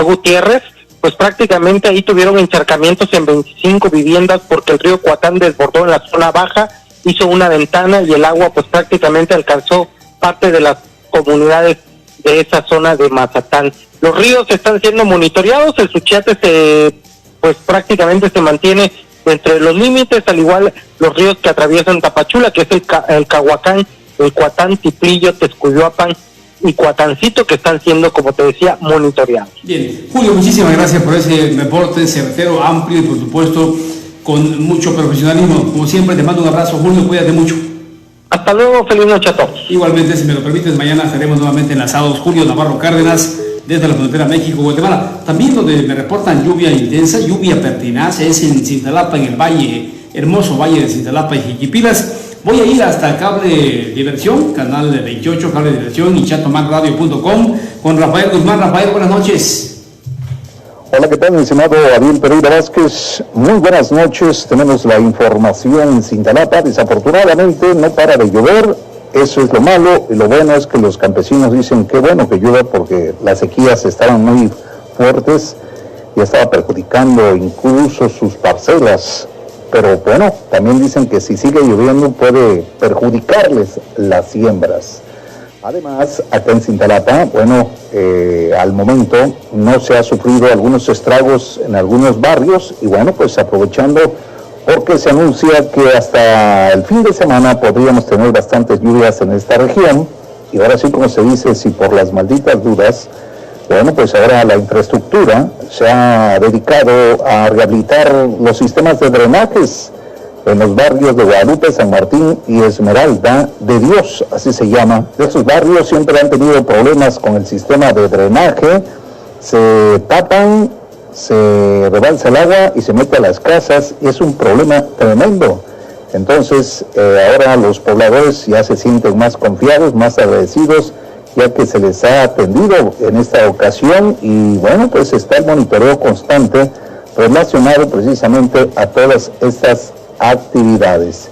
Gutiérrez, pues prácticamente ahí tuvieron encharcamientos en 25 viviendas porque el río Cuatán desbordó en la zona baja, hizo una ventana y el agua pues prácticamente alcanzó parte de las comunidades de esa zona de Mazatlán. Los ríos están siendo monitoreados, el Suchiate pues prácticamente se mantiene entre los límites, al igual los ríos que atraviesan Tapachula, que es el Cahuacán, el Cuatán, Tiplillo, Texcuyuapan y Cuatancito, que están siendo, como te decía, monitoreados. Bien, Julio, muchísimas gracias por ese reporte certero, amplio y por supuesto con mucho profesionalismo. Como siempre, te mando un abrazo, Julio, cuídate mucho. Hasta luego, feliz noche a todos. Igualmente, si me lo permites, mañana estaremos nuevamente enlazados. Julio Navarro Cárdenas, desde la frontera México-Guatemala. También donde me reportan lluvia intensa, lluvia pertinaz, es en Cintalapa, en el valle, hermoso valle de Cintalapa y Jiquipilas. Voy a ir hasta Cable Diversión, canal 28, Cable Diversión y chatomanradio.com con Rafael Guzmán. Rafael, buenas noches. Hola, ¿qué tal, mi estimado Ariel Pereira Vázquez? Muy buenas noches. Tenemos la información en Cintalapa. Desafortunadamente no para de llover. Eso es lo malo, y lo bueno es que los campesinos dicen que bueno que llueva porque las sequías estaban muy fuertes y estaba perjudicando incluso sus parcelas. Pero bueno, también dicen que si sigue lloviendo puede perjudicarles las siembras. Además, acá en Cintalapa, bueno, al momento no se ha sufrido algunos estragos en algunos barrios y bueno, pues aprovechando porque se anuncia que hasta el fin de semana podríamos tener bastantes lluvias en esta región y ahora sí, como se dice, si por las malditas dudas, bueno, pues ahora la infraestructura se ha dedicado a rehabilitar los sistemas de drenajes en los barrios de Guadalupe, San Martín y Esmeralda de Dios, así se llama. Esos barrios siempre han tenido problemas con el sistema de drenaje, se tapan, se rebalsa el agua y se mete a las casas y es un problema tremendo. Entonces ahora los pobladores ya se sienten más confiados, más agradecidos, ya que se les ha atendido en esta ocasión y bueno, pues está el monitoreo constante relacionado precisamente a todas estas actividades.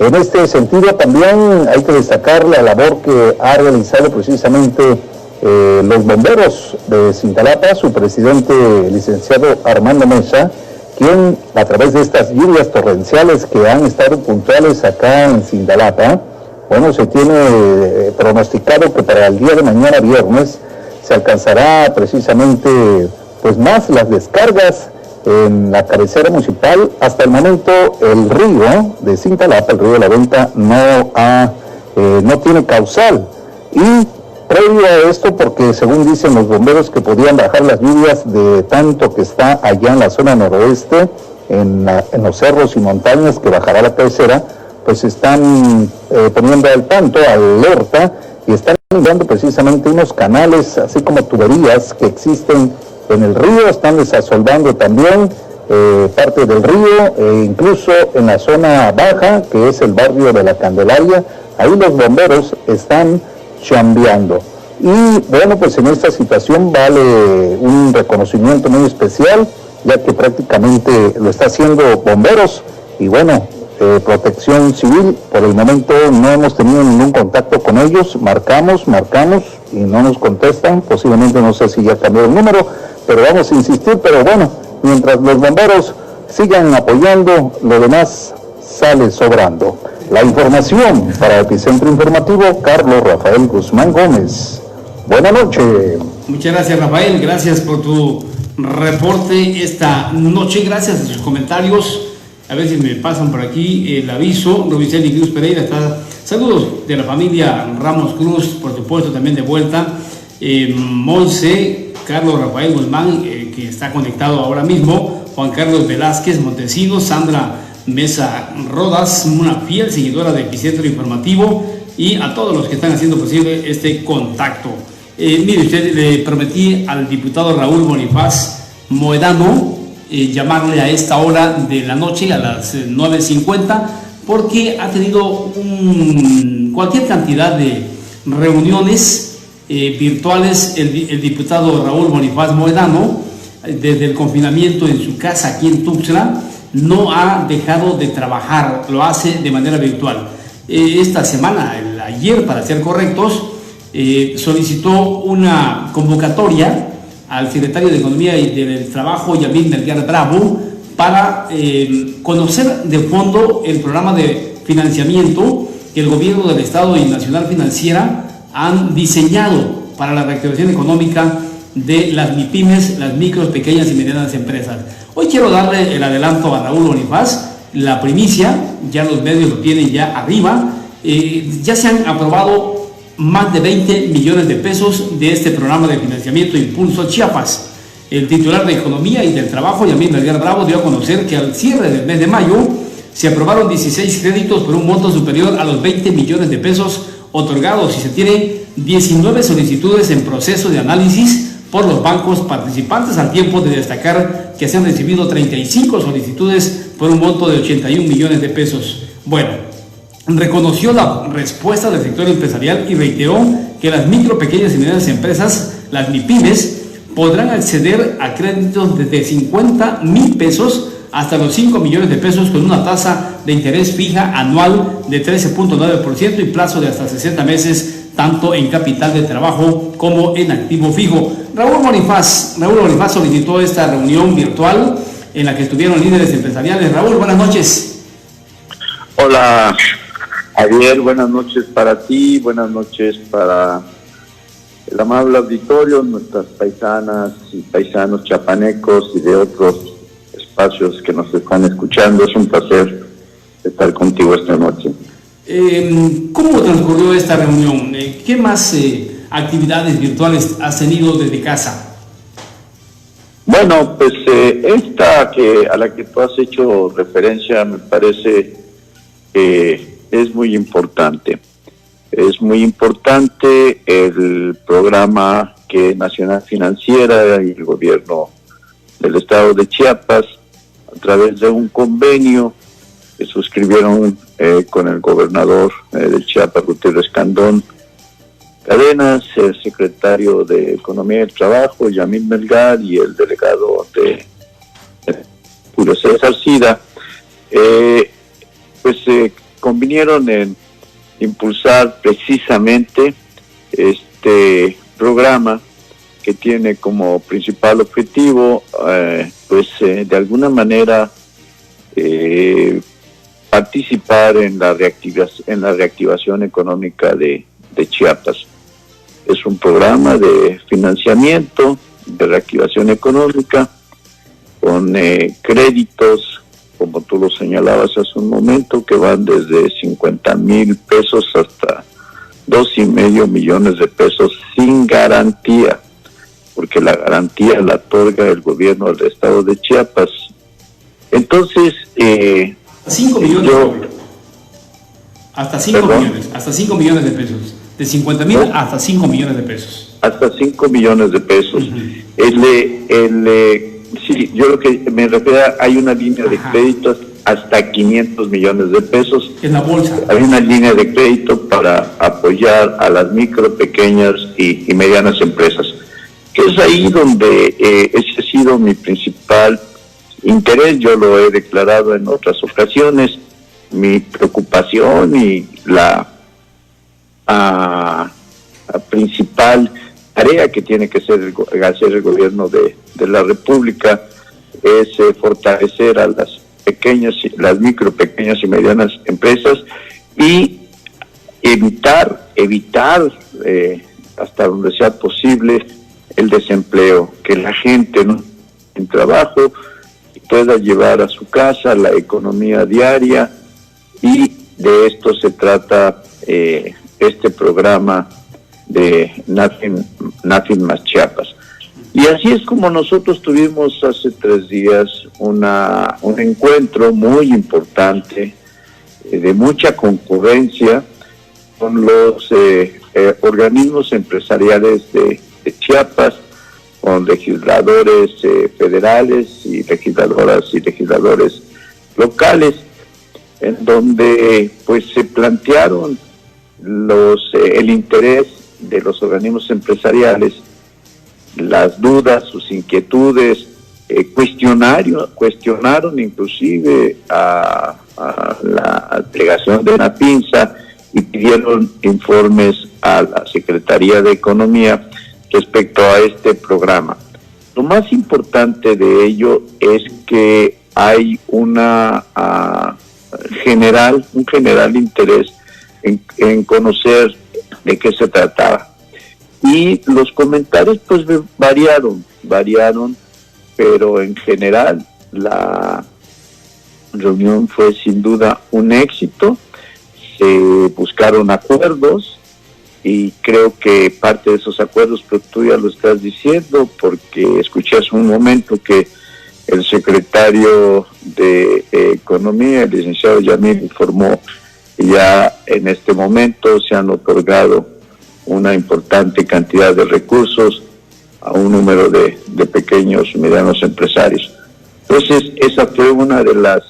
En este sentido también hay que destacar la labor que ha realizado precisamente los bomberos de Cintalapa, su presidente, el licenciado Armando Mesa, quien a través de estas lluvias torrenciales que han estado puntuales acá en Cintalapa, bueno, se tiene pronosticado que para el día de mañana viernes se alcanzará precisamente pues más las descargas en la cabecera municipal. Hasta el momento el río de Cintalapa, el río de la Venta, no tiene causal y previo a esto, porque según dicen los bomberos que podían bajar las lluvias de tanto que está allá en la zona noroeste, en los cerros y montañas, que bajará la cabecera, pues están poniendo al tanto, alerta, y están dando precisamente unos canales, así como tuberías que existen en el río, están desasolvando también parte del río, incluso en la zona baja, que es el barrio de la Candelaria, ahí los bomberos están chambeando. Y bueno, pues en esta situación vale un reconocimiento muy especial, ya que prácticamente lo está haciendo bomberos y bueno, Protección Civil. Por el momento no hemos tenido ningún contacto con ellos, marcamos y no nos contestan, posiblemente no sé si ya cambió el número, pero vamos a insistir. Pero bueno, mientras los bomberos sigan apoyando, lo demás sale sobrando. La información para Epicentro Informativo, Carlos Rafael Guzmán Gómez. Buenas noches. Muchas gracias, Rafael. Gracias por tu reporte esta noche. Gracias a sus comentarios. A ver si me pasan por aquí el aviso. Robiceli Cruz Pereira está. Saludos de la familia Ramos Cruz, por supuesto, también de vuelta. Monse, Carlos Rafael Guzmán, que está conectado ahora mismo. Juan Carlos Velázquez Montesinos, Sandra Mesa Rodas, una fiel seguidora de Epicentro Informativo, y a todos los que están haciendo posible este contacto. Mire usted, le prometí al diputado Raúl Bonifaz Moedano llamarle a esta hora de la noche, a las 9:50, porque ha tenido cualquier cantidad de reuniones virtuales el diputado Raúl Bonifaz Moedano. Desde el confinamiento en su casa aquí en Tuxtla, no ha dejado de trabajar, lo hace de manera virtual. Esta semana, ayer para ser correctos, solicitó una convocatoria al secretario de Economía y del Trabajo, Yamil Melgar Bravo, para conocer de fondo el programa de financiamiento que el gobierno del Estado y Nacional Financiera han diseñado para la reactivación económica de las MIPYMES, las micros, pequeñas y medianas empresas. Hoy quiero darle el adelanto a Raúl Bonifaz, la primicia, ya los medios lo tienen ya arriba. Ya se han aprobado más de 20 millones de pesos de este programa de financiamiento Impulso Chiapas. El titular de Economía y del Trabajo, Yamil Melgar Bravo, dio a conocer que al cierre del mes de mayo se aprobaron 16 créditos por un monto superior a los 20 millones de pesos otorgados, y se tienen 19 solicitudes en proceso de análisis por los bancos participantes, al tiempo de destacar que se han recibido 35 solicitudes por un monto de 81 millones de pesos. Bueno, reconoció la respuesta del sector empresarial y reiteró que las micro, pequeñas y medianas empresas, las MIPYMES, podrán acceder a créditos desde 50,000 pesos hasta los 5 millones de pesos, con una tasa de interés fija anual de 13.9% y plazo de hasta 60 meses, tanto en capital de trabajo como en activo fijo. Raúl Bonifaz solicitó esta reunión virtual en la que estuvieron líderes empresariales. Raúl, buenas noches. Hola, Javier, buenas noches para ti, buenas noches para el amable auditorio, nuestras paisanas y paisanos chapanecos y de otros espacios que nos están escuchando. Es un placer estar contigo esta noche. ¿Cómo transcurrió esta reunión? ¿Qué más actividades virtuales has tenido desde casa? Bueno, pues esta a la que tú has hecho referencia me parece que es muy importante. Es muy importante el programa que Nacional Financiera y el gobierno del estado de Chiapas, a través de un convenio que suscribieron con el gobernador de Chiapas, Gutiérrez Candón Cadenas, el secretario de Economía y el Trabajo, Yamil Melgar, y el delegado de Julio César Sida, convinieron en impulsar precisamente este programa que tiene como principal objetivo, de alguna manera, participar en la reactivación económica de Chiapas. Es un programa de financiamiento, de reactivación económica, con créditos, como tú lo señalabas hace un momento, que van desde 50,000 pesos hasta 2.5 millones de pesos sin garantía, porque la garantía la otorga el gobierno del estado de Chiapas. Entonces, 5 millones. Hasta 5 millones, hasta 5 millones de pesos. De 50,000 hasta 5 millones de pesos. Hasta 5 millones de pesos. Sí, yo lo que me refiero, hay una línea de créditos hasta 500 millones de pesos. En la bolsa. Hay una línea de crédito para apoyar a las micro, pequeñas y medianas empresas. Que es ahí donde ese ha sido mi principal interés. Yo lo he declarado en otras ocasiones. Mi preocupación y la principal tarea que tiene que hacer el gobierno de la República es fortalecer a las las micro, pequeñas y medianas empresas, y evitar hasta donde sea posible el desempleo, que la gente no en trabajo pueda llevar a su casa la economía diaria, y de esto se trata este programa de Nothing Más Chiapas. Y así es como nosotros tuvimos hace 3 días un encuentro muy importante, de mucha concurrencia, con los organismos empresariales de Chiapas, con legisladores federales y legisladoras y legisladores locales, en donde pues se plantearon el interés de los organismos empresariales, las dudas, sus inquietudes, cuestionaron inclusive a la delegación de NAPINSA y pidieron informes a la Secretaría de Economía respecto a este programa. Lo más importante de ello es que hay un general interés en conocer de qué se trataba. Y los comentarios pues variaron, pero en general la reunión fue sin duda un éxito. Se buscaron acuerdos, y creo que parte de esos acuerdos, pero tú ya lo estás diciendo, porque escuché hace un momento que el secretario de Economía, el licenciado Yamil, informó que ya en este momento se han otorgado una importante cantidad de recursos a un número de pequeños y medianos empresarios. Entonces, esa fue una de las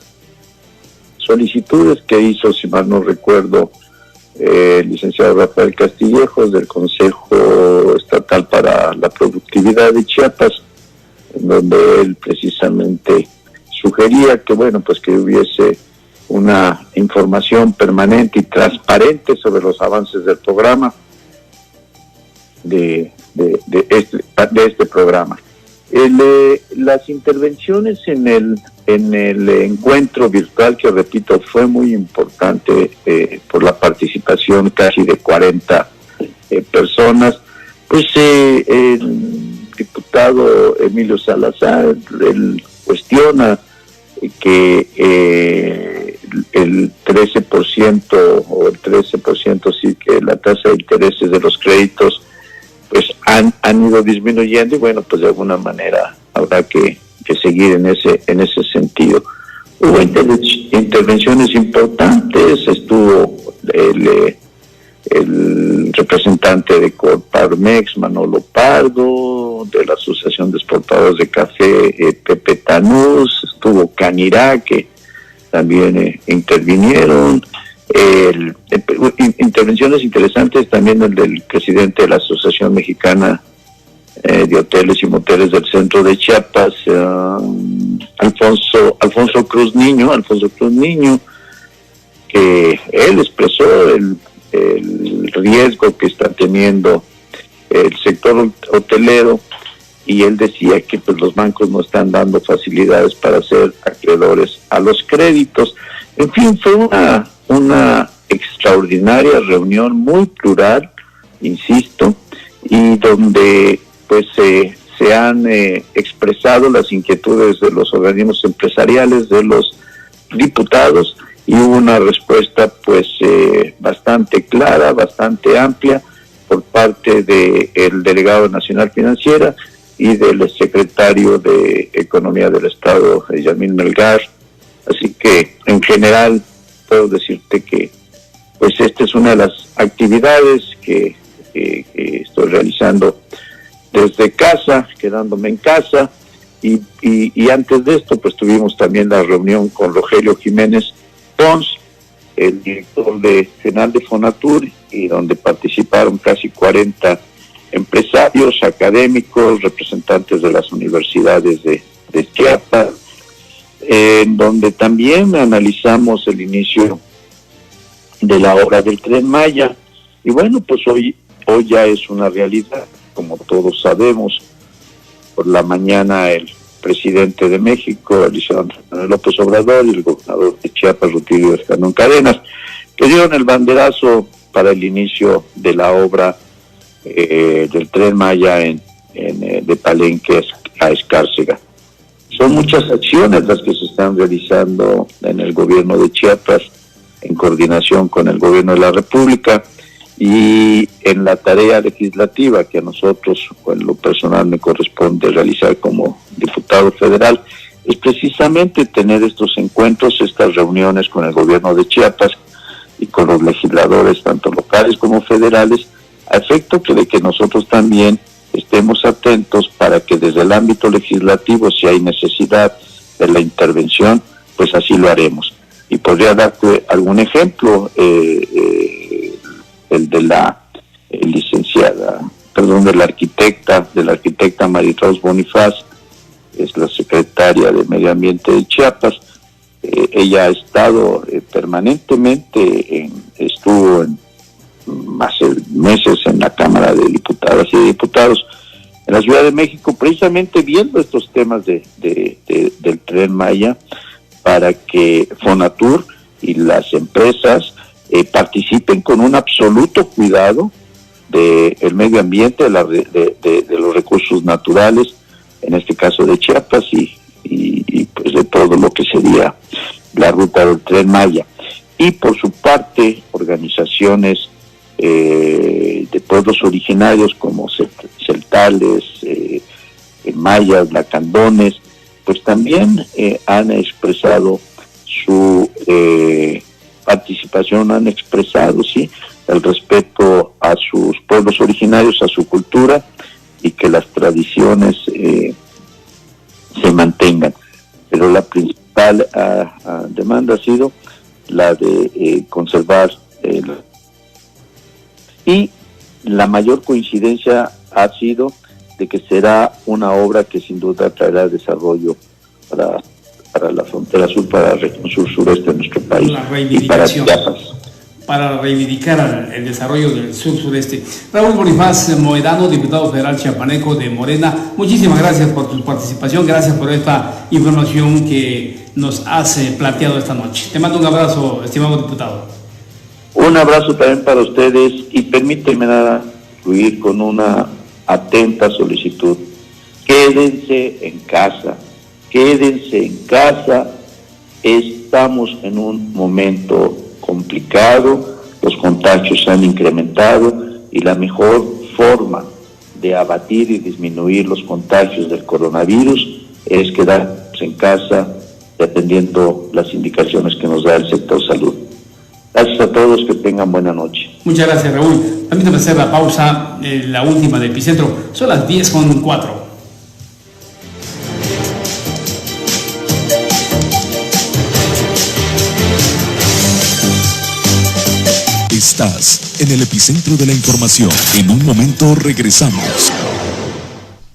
solicitudes que hizo, si mal no recuerdo, el licenciado Rafael Castillejos, del Consejo Estatal para la Productividad de Chiapas, en donde él precisamente sugería que, bueno, pues que hubiese una información permanente y transparente sobre los avances del programa, de este programa. Las intervenciones en el encuentro virtual, que repito, fue muy importante por la participación casi de 40 personas, pues el diputado Emilio Salazar, él cuestiona que el 13% o el 13% sí, que la tasa de intereses de los créditos pues han ido disminuyendo, y bueno, pues de alguna manera habrá que seguir en ese sentido. Hubo intervenciones importantes, estuvo el representante de Corparmex, Manolo Pardo, de la Asociación de Exportadores de Café, Pepe Tanús, estuvo Canirá, que también intervinieron. Intervenciones interesantes también el del presidente de la Asociación Mexicana de Hoteles y Moteles del Centro de Chiapas, Alfonso Cruz Niño, que él expresó el riesgo que está teniendo el sector hotelero, y él decía que pues los bancos no están dando facilidades para ser acreedores a los créditos. En fin, fue una extraordinaria reunión, muy plural, insisto, y donde pues se han expresado las inquietudes de los organismos empresariales, de los diputados, y hubo una respuesta pues bastante clara, bastante amplia por parte del delegado nacional financiera y del secretario de Economía del Estado, Yamil Melgar. Así que en general puedo decirte que pues esta es una de las actividades que estoy realizando desde casa, quedándome en casa, y antes de esto pues tuvimos también la reunión con Rogelio Jiménez Pons, el director general de Fonatur, y donde participaron casi 40 empresarios, académicos, representantes de las universidades de Chiapas, en donde también analizamos el inicio de la obra del Tren Maya. Y bueno, pues hoy ya es una realidad, como todos sabemos. Por la mañana el presidente de México, Alejandro López Obrador, y el gobernador de Chiapas, Rutilio Escandón Cadenas, que dieron el banderazo para el inicio de la obra del Tren Maya de Palenque a Escárcega. Son muchas acciones las que se están realizando en el gobierno de Chiapas, en coordinación con el gobierno de la República, y en la tarea legislativa que a nosotros, o en lo personal, me corresponde realizar como diputado federal, es precisamente tener estos encuentros, estas reuniones con el gobierno de Chiapas y con los legisladores, tanto locales como federales, a efecto de que nosotros también estemos atentos para que desde el ámbito legislativo, si hay necesidad de la intervención, pues así lo haremos. Y podría darte algún ejemplo, el de la de la arquitecta María-Rose Bonifaz, es la secretaria de Medio Ambiente de Chiapas. Ella ha estado permanentemente, estuvo hace meses en la Cámara de Diputadas y Diputados en la Ciudad de México, precisamente viendo estos temas del Tren Maya, para que Fonatur y las empresas participen con un absoluto cuidado del medio ambiente, de los recursos naturales, en este caso de Chiapas, y pues de todo lo que sería la ruta del Tren Maya. Y por su parte, organizaciones de pueblos originarios como celtales, mayas, lacandones, pues también han expresado su participación, han expresado el respeto a sus pueblos originarios, a su cultura, y que las tradiciones se mantengan. Pero la principal demanda ha sido la de conservar y la mayor coincidencia ha sido de que será una obra que sin duda traerá desarrollo para la frontera sur, para la región sur-sureste de nuestro país y para Chiapas. Para reivindicar el desarrollo del sur-sureste. Raúl Bonifaz Mohedano, diputado federal chiapaneco de Morena, muchísimas gracias por tu participación, gracias por esta información que nos has planteado esta noche. Te mando un abrazo, estimado diputado. Un abrazo también para ustedes, y permíteme concluir con una atenta solicitud. Quédense en casa, estamos en un momento complicado, los contagios se han incrementado, y la mejor forma de abatir y disminuir los contagios del coronavirus es quedarnos en casa, atendiendo las indicaciones que nos da el sector salud. Gracias a todos, que tengan buena noche. Muchas gracias, Raúl. Permítame hacer la pausa, la última de Epicentro. Son las 10:04. Estás en el epicentro de la información. En un momento regresamos.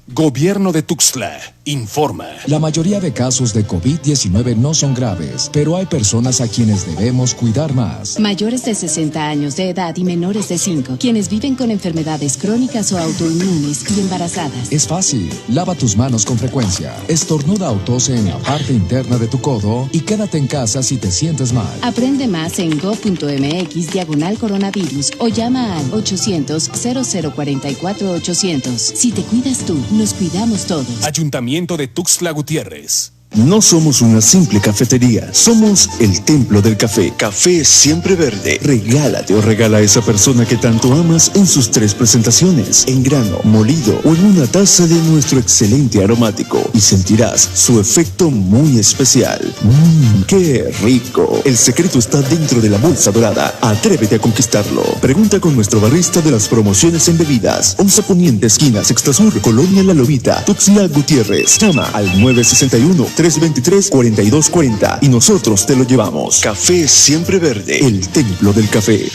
Gobierno de Tuxtla informa. La mayoría de casos de COVID-19 no son graves, pero hay personas a quienes debemos cuidar más. Mayores de 60 años de edad y menores de 5, quienes viven con enfermedades crónicas o autoinmunes y embarazadas. Es fácil. Lava tus manos con frecuencia. Estornuda o tose en la parte interna de tu codo y quédate en casa si te sientes mal. Aprende más en go.mx/coronavirus o llama al 800-0044-800. Si te cuidas tú, nos cuidamos todos. Ayuntamiento de Tuxtla Gutiérrez. No somos una simple cafetería, somos el templo del café. Café siempre verde. Regálate o regala a esa persona que tanto amas en sus 3 presentaciones, en grano, molido o en una taza de nuestro excelente aromático, y sentirás su efecto muy especial. ¡Qué rico! El secreto está dentro de la bolsa dorada. Atrévete a conquistarlo. Pregunta con nuestro barista de las promociones en bebidas. 11 Poniente, esquina Sexta Sur, Colonia La Lobita, Tuxtla Gutiérrez. Llama al 961-323-4240 y nosotros te lo llevamos. Café siempre verde, el templo del café.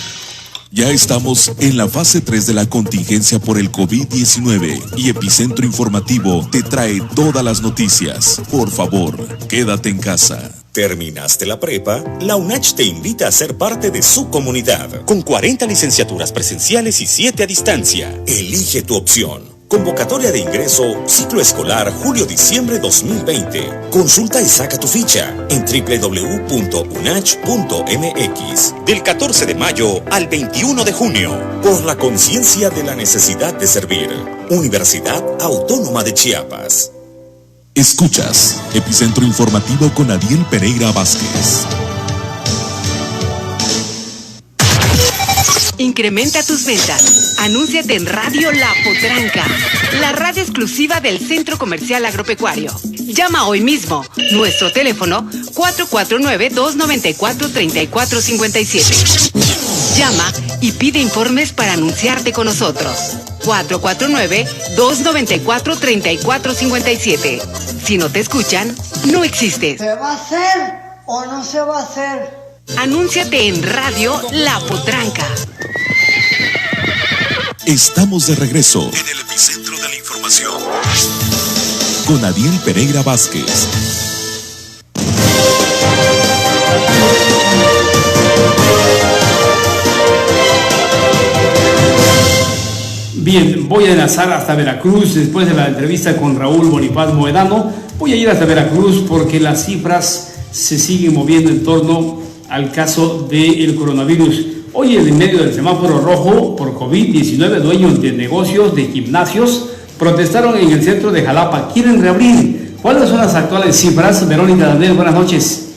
Ya estamos en la fase 3 de la contingencia por el COVID-19 y Epicentro Informativo te trae todas las noticias. Por favor, quédate en casa. ¿Terminaste la prepa? La UNACH te invita a ser parte de su comunidad. Con 40 licenciaturas presenciales y 7 a distancia. Elige tu opción. Convocatoria de ingreso, ciclo escolar julio-diciembre 2020. Consulta y saca tu ficha en www.unach.mx. Del 14 de mayo al 21 de junio. Por la conciencia de la necesidad de servir. Universidad Autónoma de Chiapas. Escuchas Epicentro Informativo con Adiel Pereira Vázquez. Incrementa tus ventas. Anúnciate en Radio La Potranca, la radio exclusiva del Centro Comercial Agropecuario. Llama hoy mismo. Nuestro teléfono 449-294-3457. Llama y pide informes para anunciarte con nosotros. 449-294-3457. Si no te escuchan, no existes. ¿Se va a hacer o no se va a hacer? Anúnciate en Radio La Potranca. Estamos de regreso en el epicentro de la información con Adiel Pereira Vázquez. Bien, voy a enlazar hasta Veracruz después de la entrevista con Raúl Bonifaz Moedano. Voy a ir hasta Veracruz porque las cifras se siguen moviendo en torno al caso del coronavirus. Hoy, en medio del semáforo rojo por COVID-19, dueños de negocios de gimnasios protestaron en el centro de Jalapa. Quieren reabrir. ¿Cuáles son las actuales cifras? Verónica Daniel, buenas noches.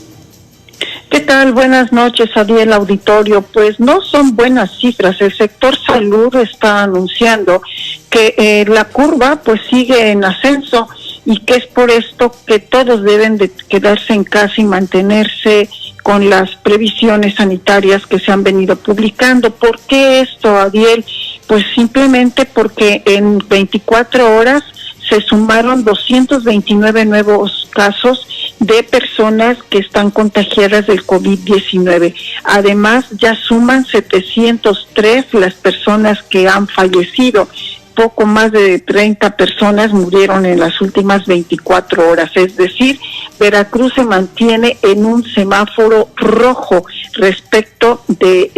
¿Qué tal? Buenas noches, Adiel Auditorio. Pues no son buenas cifras. El sector salud está anunciando que la curva pues sigue en ascenso y que es por esto que todos deben de quedarse en casa y mantenerse con las previsiones sanitarias que se han venido publicando. ¿Por qué esto, Adiel? Pues simplemente porque en 24 horas se sumaron 229 nuevos casos de personas que están contagiadas del COVID-19. Además, ya suman 703 las personas que han fallecido. Poco más de 30 personas murieron en las últimas 24 horas. Es decir, Veracruz se mantiene en un semáforo rojo respecto de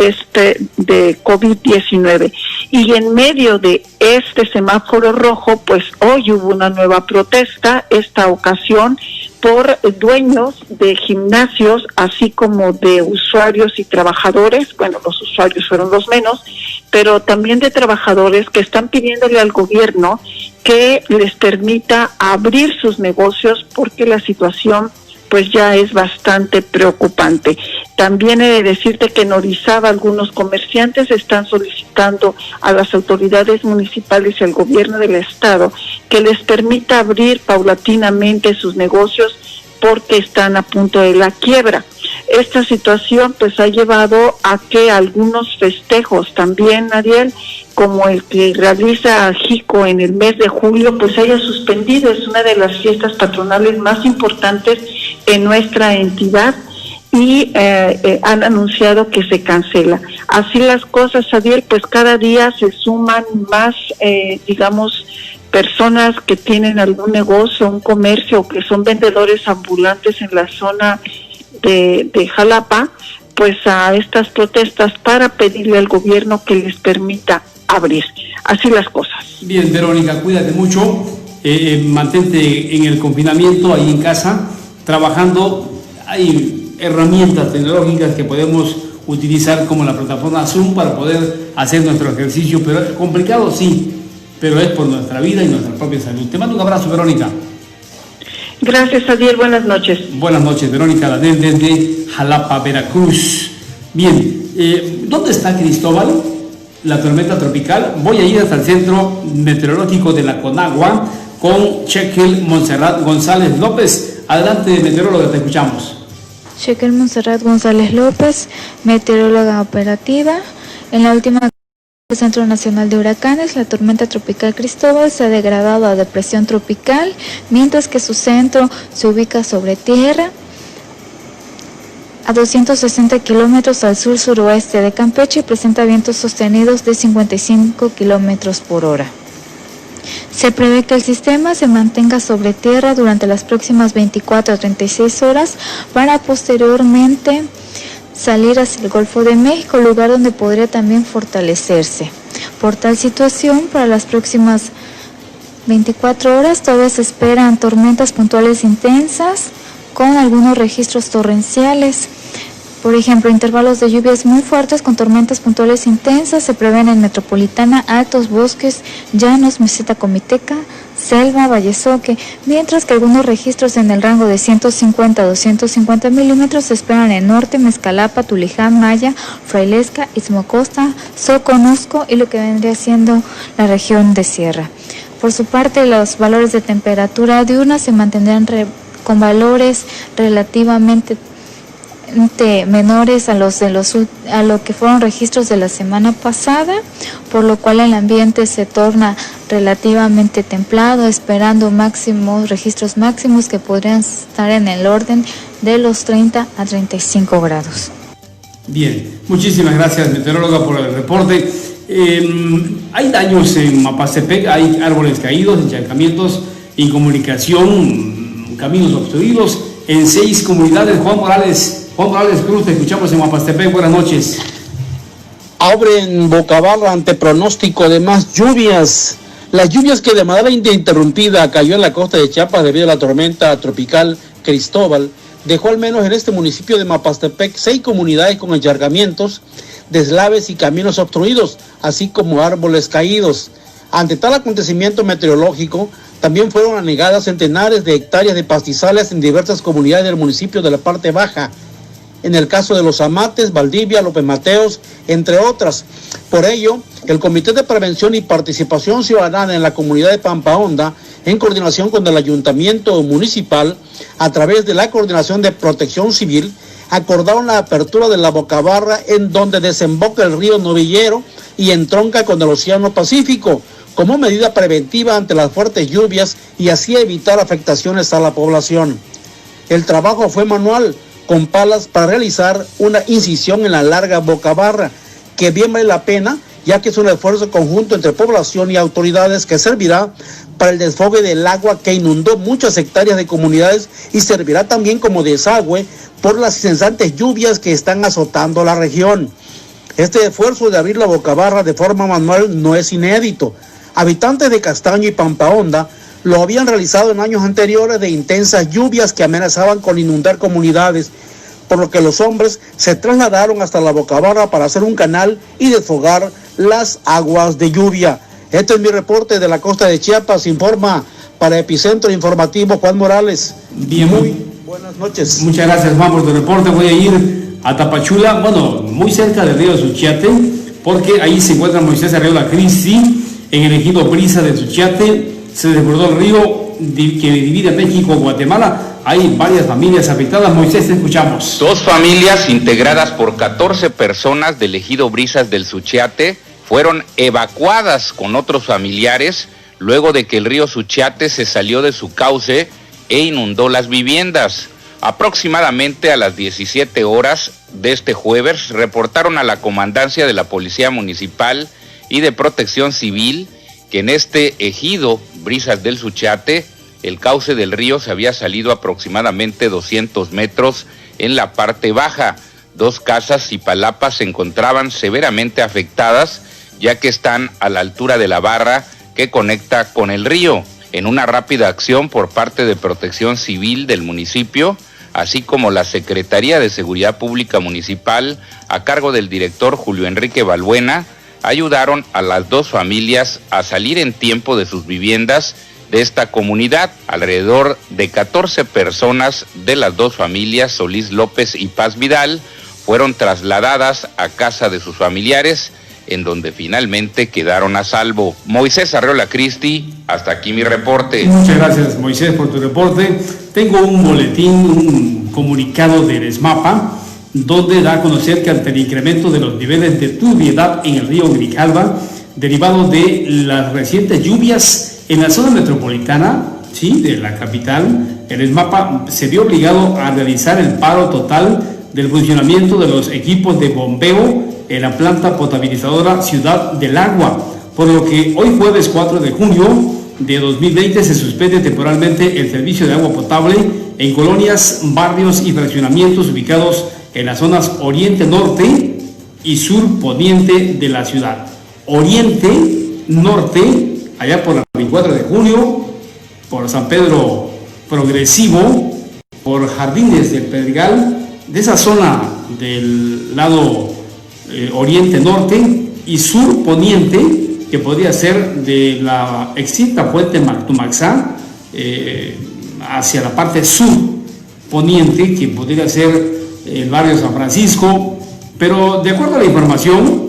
COVID-19. Y en medio de este semáforo rojo, pues hoy hubo una nueva protesta, esta ocasión por dueños de gimnasios, así como de usuarios y trabajadores. Bueno, los usuarios fueron los menos, pero también de trabajadores que están pidiéndole al gobierno que les permita abrir sus negocios porque la situación pues ya es bastante preocupante. También he de decirte que en Orizaba algunos comerciantes están solicitando a las autoridades municipales y al gobierno del estado que les permita abrir paulatinamente sus negocios porque están a punto de la quiebra. Esta situación pues ha llevado a que algunos festejos también, Ariel, como el que realiza Jico en el mes de julio, pues haya suspendido. Es una de las fiestas patronales más importantes en nuestra entidad y han anunciado que se cancela. Así las cosas, Adiel, pues cada día se suman más, personas que tienen algún negocio, un comercio, que son vendedores ambulantes en la zona de Jalapa, pues a estas protestas para pedirle al gobierno que les permita abrir. Así las cosas. Bien, Verónica, cuídate mucho, mantente en el confinamiento, ahí en casa, trabajando. Hay herramientas tecnológicas que podemos utilizar como la plataforma Zoom para poder hacer nuestro ejercicio, pero es complicado, sí, pero es por nuestra vida y nuestra propia salud. Te mando un abrazo, Verónica. Gracias, Adiel. Buenas noches. Buenas noches, Verónica Ladén, desde Jalapa, Veracruz. Bien, ¿dónde está Cristóbal? La tormenta tropical. Voy a ir hasta el Centro Meteorológico de la Conagua con Chequel Montserrat González López. Adelante, meteoróloga, te escuchamos. Chequel Montserrat González López, meteoróloga operativa. En la última del Centro Nacional de Huracanes, la tormenta tropical Cristóbal se ha degradado a depresión tropical, mientras que su centro se ubica sobre tierra a 260 kilómetros al sur-suroeste de Campeche y presenta vientos sostenidos de 55 kilómetros por hora. Se prevé que el sistema se mantenga sobre tierra durante las próximas 24 a 36 horas para posteriormente salir hacia el Golfo de México, lugar donde podría también fortalecerse. Por tal situación, para las próximas 24 horas todavía se esperan tormentas puntuales intensas con algunos registros torrenciales. Por ejemplo, intervalos de lluvias muy fuertes con tormentas puntuales intensas se prevén en Metropolitana, Altos Bosques, Llanos, Meseta Comiteca, Selva, Vallesoque, mientras que algunos registros en el rango de 150 a 250 milímetros se esperan en Norte, Mezcalapa, Tuliján, Maya, Frailesca, Istmo Costa, Soconusco y lo que vendría siendo la región de Sierra. Por su parte, los valores de temperatura diurna se mantendrán con valores relativamente menores a lo que fueron registros de la semana pasada, por lo cual el ambiente se torna relativamente templado, esperando registros máximos que podrían estar en el orden de los 30 a 35 grados. Bien, muchísimas gracias, meteoróloga, por el reporte. Hay daños en Mapastepec, hay árboles caídos, encharcamientos, incomunicación, caminos obstruidos en 6 comunidades. Juan Morales Cruz, te escuchamos en Mapastepec, buenas noches. Abren Bocabarra ante pronóstico de más lluvias. Las lluvias que de manera ininterrumpida cayó en la costa de Chiapas debido a la tormenta tropical Cristóbal dejó al menos en este municipio de Mapastepec 6 comunidades con encharcamientos, deslaves y caminos obstruidos, así como árboles caídos. Ante tal acontecimiento meteorológico, también fueron anegadas centenares de hectáreas de pastizales en diversas comunidades del municipio de la parte baja. En el caso de Los Amates, Valdivia, López Mateos, entre otras. Por ello, el Comité de Prevención y Participación Ciudadana en la comunidad de Pampa Honda, en coordinación con el Ayuntamiento Municipal, a través de la Coordinación de Protección Civil, acordaron la apertura de la Bocabarra en donde desemboca el río Novillero y entronca con el Océano Pacífico, como medida preventiva ante las fuertes lluvias y así evitar afectaciones a la población. El trabajo fue manual, con palas para realizar una incisión en la larga Bocabarra, que bien vale la pena, ya que es un esfuerzo conjunto entre población y autoridades que servirá para el desfogue del agua que inundó muchas hectáreas de comunidades y servirá también como desagüe por las incesantes lluvias que están azotando la región. Este esfuerzo de abrir la Bocabarra de forma manual no es inédito. Habitantes de Castaño y Pampa Honda lo habían realizado en años anteriores de intensas lluvias que amenazaban con inundar comunidades, por lo que los hombres se trasladaron hasta la Bocabarra para hacer un canal y desfogar las aguas de lluvia. Este es mi reporte de la costa de Chiapas, informa para Epicentro Informativo Juan Morales. Bien, muy buenas noches. Muchas gracias, Juan, por tu reporte. Voy a ir a Tapachula, muy cerca del río Suchiate, porque ahí se encuentra Moisés Arreola Cristi, en el ejido Brisa de Suchiate. Se desbordó el río que divide México y Guatemala. Hay varias familias afectadas. Moisés, te escuchamos. 2 familias integradas por 14 personas del ejido Brisas del Suchiate fueron evacuadas con otros familiares luego de que el río Suchiate se salió de su cauce e inundó las viviendas. Aproximadamente a las 17 horas de este jueves reportaron a la comandancia de la Policía Municipal y de Protección Civil que en este ejido Brisas del Suchiate el cauce del río se había salido aproximadamente 200 metros en la parte baja. 2 casas y palapas se encontraban severamente afectadas, ya que están a la altura de la barra que conecta con el río. En una rápida acción por parte de Protección Civil del municipio, así como la Secretaría de Seguridad Pública Municipal, a cargo del director Julio Enrique Balbuena, ayudaron a las 2 familias a salir en tiempo de sus viviendas de esta comunidad. Alrededor de 14 personas de las 2 familias, Solís López y Paz Vidal, fueron trasladadas a casa de sus familiares, en donde finalmente quedaron a salvo. Moisés Arreola Cristi, hasta aquí mi reporte. Muchas gracias, Moisés, por tu reporte. Tengo un boletín, un comunicado del ESMAPA, donde da a conocer que ante el incremento de los niveles de turbiedad en el río Grijalva, derivado de las recientes lluvias en la zona metropolitana, sí, de la capital, el ESMAPA se vio obligado a realizar el paro total del funcionamiento de los equipos de bombeo en la planta potabilizadora Ciudad del Agua, por lo que hoy jueves 4 de junio de 2020 se suspende temporalmente el servicio de agua potable en colonias, barrios y fraccionamientos ubicados en las zonas oriente, norte y sur poniente de la ciudad. Oriente, norte allá por la 24 de junio, por San Pedro Progresivo, por Jardines del Pedregal, de esa zona del lado oriente-norte y sur-poniente, que podría ser de la extinta fuente Mactumaxá hacia la parte sur-poniente, que podría ser el barrio San Francisco, pero de acuerdo a la información,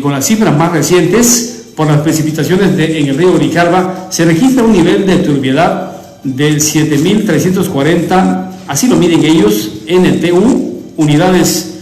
con las cifras más recientes, por las precipitaciones en el río Grijalva, se registra un nivel de turbiedad de 7.340, así lo miden ellos, NTU, unidades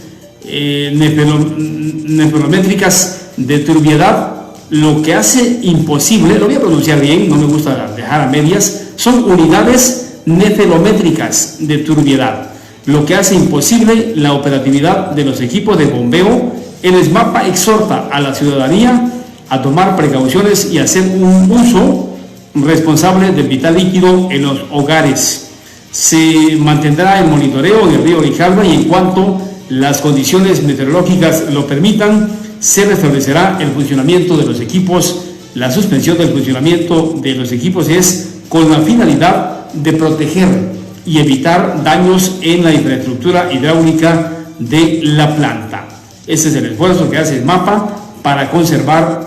nefelométricas de turbiedad, lo que hace imposible, lo voy a pronunciar bien, no me gusta dejar a medias, son unidades nefelométricas de turbiedad, lo que hace imposible la operatividad de los equipos de bombeo. El SMAPA exhorta a la ciudadanía a tomar precauciones y hacer un uso responsable del vital líquido en los hogares. Se mantendrá el monitoreo en el río Grijalva y en cuanto las condiciones meteorológicas lo permitan, se restablecerá el funcionamiento de los equipos. La suspensión del funcionamiento de los equipos es con la finalidad de proteger y evitar daños en la infraestructura hidráulica de la planta. Ese es el esfuerzo que hace el MAPA para conservar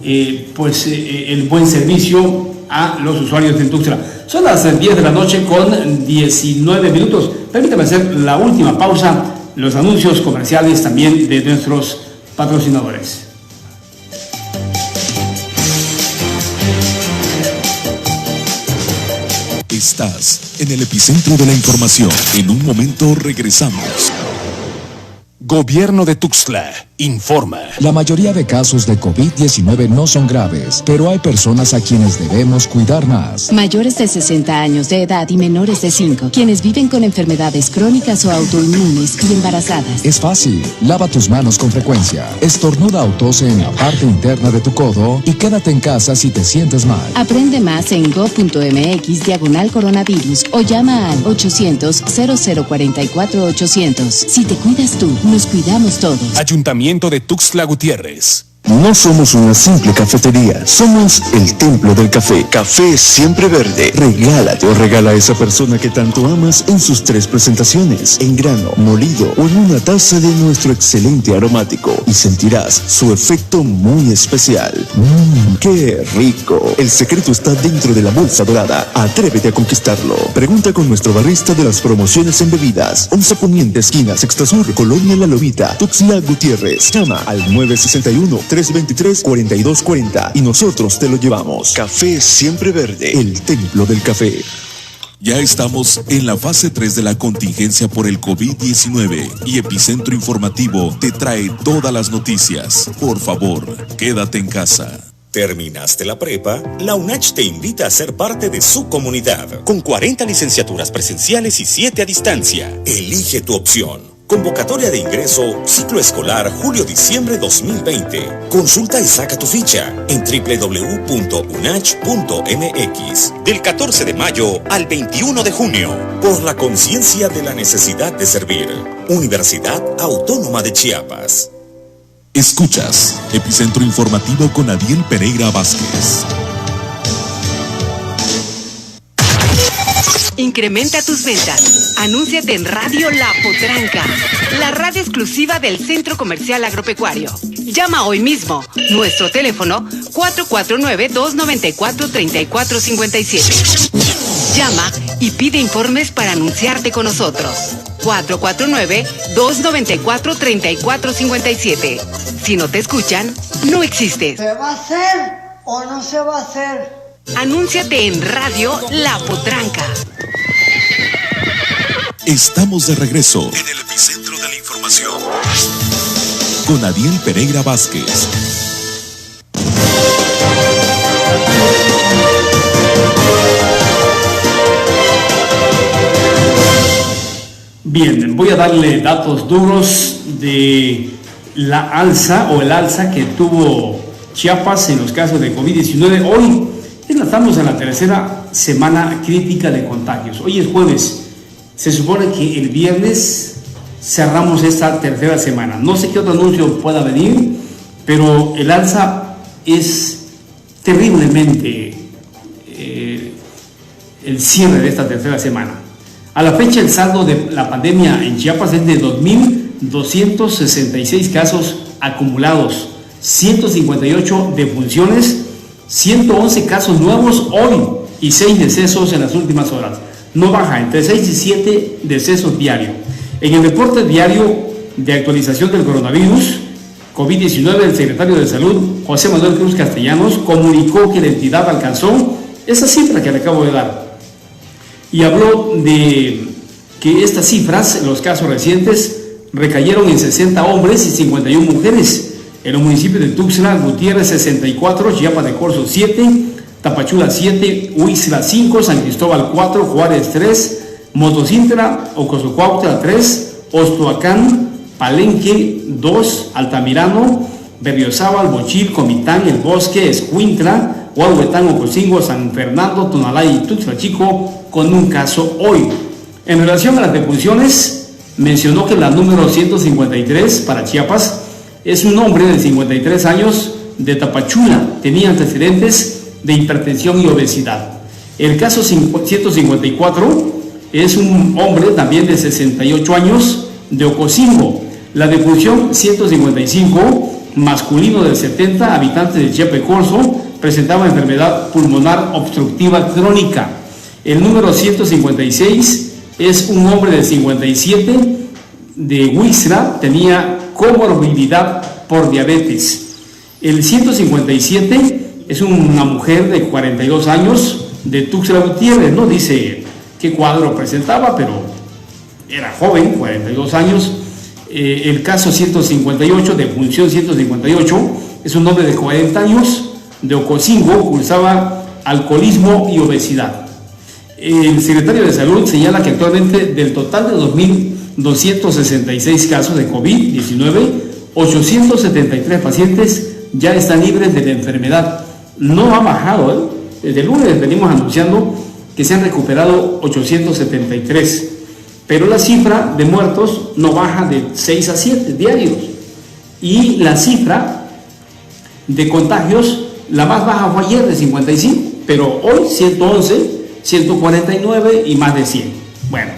el buen servicio a los usuarios de Tuxtla. Son las 10 de la noche con 19 minutos. Permítame hacer la última pausa, los anuncios comerciales también de nuestros patrocinadores. Estás en el epicentro de la información. En un momento regresamos. Gobierno de Tuxtla informa. La mayoría de casos de COVID-19 no son graves, pero hay personas a quienes debemos cuidar más. Mayores de 60 años de edad y menores de 5, quienes viven con enfermedades crónicas o autoinmunes y embarazadas. Es fácil. Lava tus manos con frecuencia. Estornuda o tose en la parte interna de tu codo y quédate en casa si te sientes mal. Aprende más en go.mx/coronavirus o llama al 800-0044-800. Si te cuidas tú, nos cuidamos todos. Ayuntamiento de Tuxtla Gutiérrez. No somos una simple cafetería, somos el templo del café. Café siempre verde. Regálate o regala a esa persona que tanto amas en sus 3 presentaciones, en grano, molido o en una taza de nuestro excelente aromático, y sentirás su efecto muy especial. ¡Qué rico! El secreto está dentro de la bolsa dorada. Atrévete a conquistarlo. Pregunta con nuestro barista de las promociones en bebidas. 11 Poniente, esquina Sexta Sur, Colonia La Lomita, Tuxtla Gutiérrez. Llama al 961-323-4240 y nosotros te lo llevamos. Café siempre verde, el templo del café. Ya estamos en la fase 3 de la contingencia por el COVID-19 y Epicentro Informativo te trae todas las noticias. Por favor, quédate en casa. ¿Terminaste la prepa? La UNACH te invita a ser parte de su comunidad. Con 40 licenciaturas presenciales y 7 a distancia. Elige tu opción. Convocatoria de ingreso, ciclo escolar julio-diciembre 2020. Consulta y saca tu ficha en www.unach.mx. Del 14 de mayo al 21 de junio. Por la conciencia de la necesidad de servir. Universidad Autónoma de Chiapas. Escuchas Epicentro Informativo con Adiel Pereira Vázquez. Incrementa tus ventas. Anúnciate en Radio La Potranca, la radio exclusiva del Centro Comercial Agropecuario. Llama hoy mismo. Nuestro teléfono 449-294-3457. Llama y pide informes para anunciarte con nosotros. 449-294-3457. Si no te escuchan, no existes. ¿Se va a hacer o no se va a hacer? Anúnciate en Radio La Potranca. Estamos de regreso en el epicentro de la información con Adiel Pereira Vázquez. Bien, voy a darle datos duros de la alza o el alza que tuvo Chiapas en los casos de COVID-19. Hoy estamos en la tercera semana crítica de contagios. Hoy es jueves. Se supone que el viernes cerramos esta tercera semana. No sé qué otro anuncio pueda venir, pero el alza es terriblemente el cierre de esta tercera semana. A la fecha, el saldo de la pandemia en Chiapas es de 2.266 casos acumulados, 158 defunciones, 111 casos nuevos hoy y 6 decesos en las últimas horas. No baja, entre 6 y 7 decesos diarios. En el reporte diario de actualización del coronavirus COVID-19, el secretario de Salud, José Manuel Cruz Castellanos, comunicó que la entidad alcanzó esa cifra que le acabo de dar. Y habló de que estas cifras, los casos recientes, recayeron en 60 hombres y 51 mujeres. En los municipios de Tuxtla Gutiérrez 64, Chiapas de Corzo 7, Tapachula 7, Huixla 5, San Cristóbal 4, Juárez 3, Motocintla, Ocosocuautla 3, Ostoacán, Palenque 2, Altamirano, Berriozábal, Bochil, Comitán, El Bosque, Escuintla, Huahuetán, Ocosingo, San Fernando, Tonalá y Tuxtla Chico, con un caso hoy. En relación a las defunciones, mencionó que la número 153 para Chiapas es un hombre de 53 años de Tapachula, tenía antecedentes de hipertensión y obesidad. El caso 154 es un hombre también de 68 años de Ocosingo. La defunción 155, masculino de 70, habitante de Chiapa de Corzo, presentaba enfermedad pulmonar obstructiva crónica. El número 156 es un hombre de 57 de Huixla, tenía comorbilidad por diabetes. El 157 es una mujer de 42 años de Tuxtla Gutiérrez, no dice qué cuadro presentaba, pero era joven, 42 años. El caso 158, de función 158, es un hombre de 40 años de Ocosingo, cursaba alcoholismo y obesidad. El secretario de Salud señala que actualmente del total de 2.266 casos de COVID-19, 873 pacientes ya están libres de la enfermedad. No ha bajado, Desde el lunes venimos anunciando que se han recuperado 873, pero la cifra de muertos no baja de 6 a 7 diarios. Y la cifra de contagios, la más baja fue ayer de 55, pero hoy 111, 149 y más de 100. Bueno,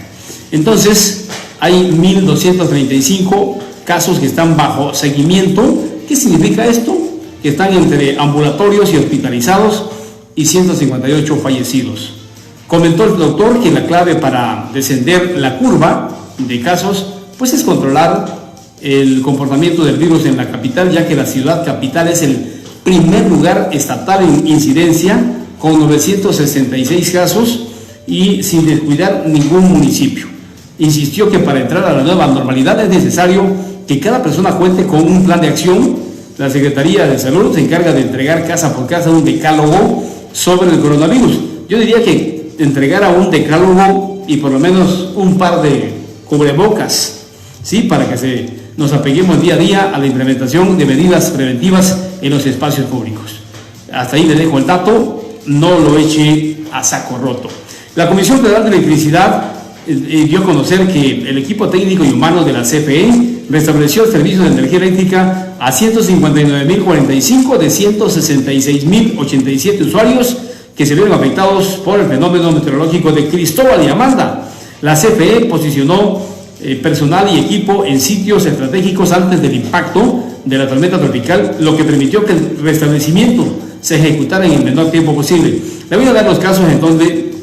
entonces hay 1.235 casos que están bajo seguimiento. ¿Qué significa esto? Que están entre ambulatorios y hospitalizados y 158 fallecidos. Comentó el doctor que la clave para descender la curva de casos pues es controlar el comportamiento del virus en la capital, ya que la ciudad capital es el primer lugar estatal en incidencia con 966 casos y sin descuidar ningún municipio. Insistió que para entrar a la nueva normalidad es necesario que cada persona cuente con un plan de acción. La Secretaría de Salud se encarga de entregar casa por casa un decálogo sobre el coronavirus. Yo diría que entregara un decálogo y por lo menos un par de cubrebocas, ¿sí? Para que nos apeguemos día a día a la implementación de medidas preventivas en los espacios públicos. Hasta ahí le dejo el dato, no lo eche a saco roto. La Comisión Federal de Electricidad dio a conocer que el equipo técnico y humano de la CFE restableció el servicio de energía eléctrica a 159.045 de 166.087 usuarios que se vieron afectados por el fenómeno meteorológico de Cristóbal y Amanda. La CFE posicionó personal y equipo en sitios estratégicos antes del impacto de la tormenta tropical, lo que permitió que el restablecimiento se ejecutara en el menor tiempo posible. Le voy a dar los casos en donde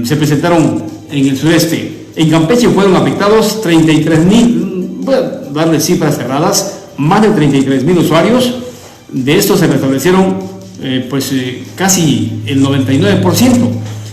se presentaron en el sureste. En Campeche fueron afectados 33.000, voy a darle cifras cerradas, más de 33.000 usuarios. De estos se restablecieron casi el 99%.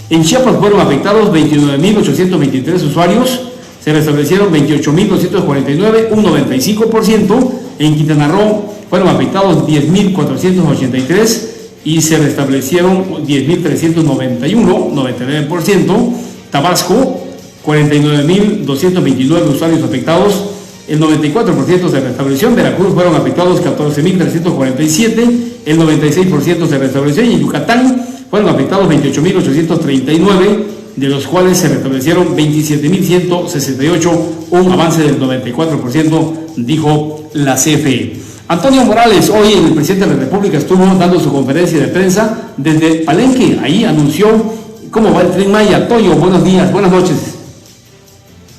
En Chiapas fueron afectados 29.823 usuarios, se restablecieron 28.249, un 95%. En Quintana Roo fueron afectados 10.483 y se restablecieron 10.391, 99%. Tabasco, 49.229 usuarios afectados, el 94% se restableció. En Veracruz fueron afectados 14.347, el 96% se restableció. Y en Yucatán fueron afectados 28.839, de los cuales se restablecieron 27.168, un avance del 94%, dijo la CFE. Antonio Morales, hoy el presidente de la República estuvo dando su conferencia de prensa desde Palenque. Ahí anunció cómo va el Tren Maya. Toño, buenos días, buenas noches.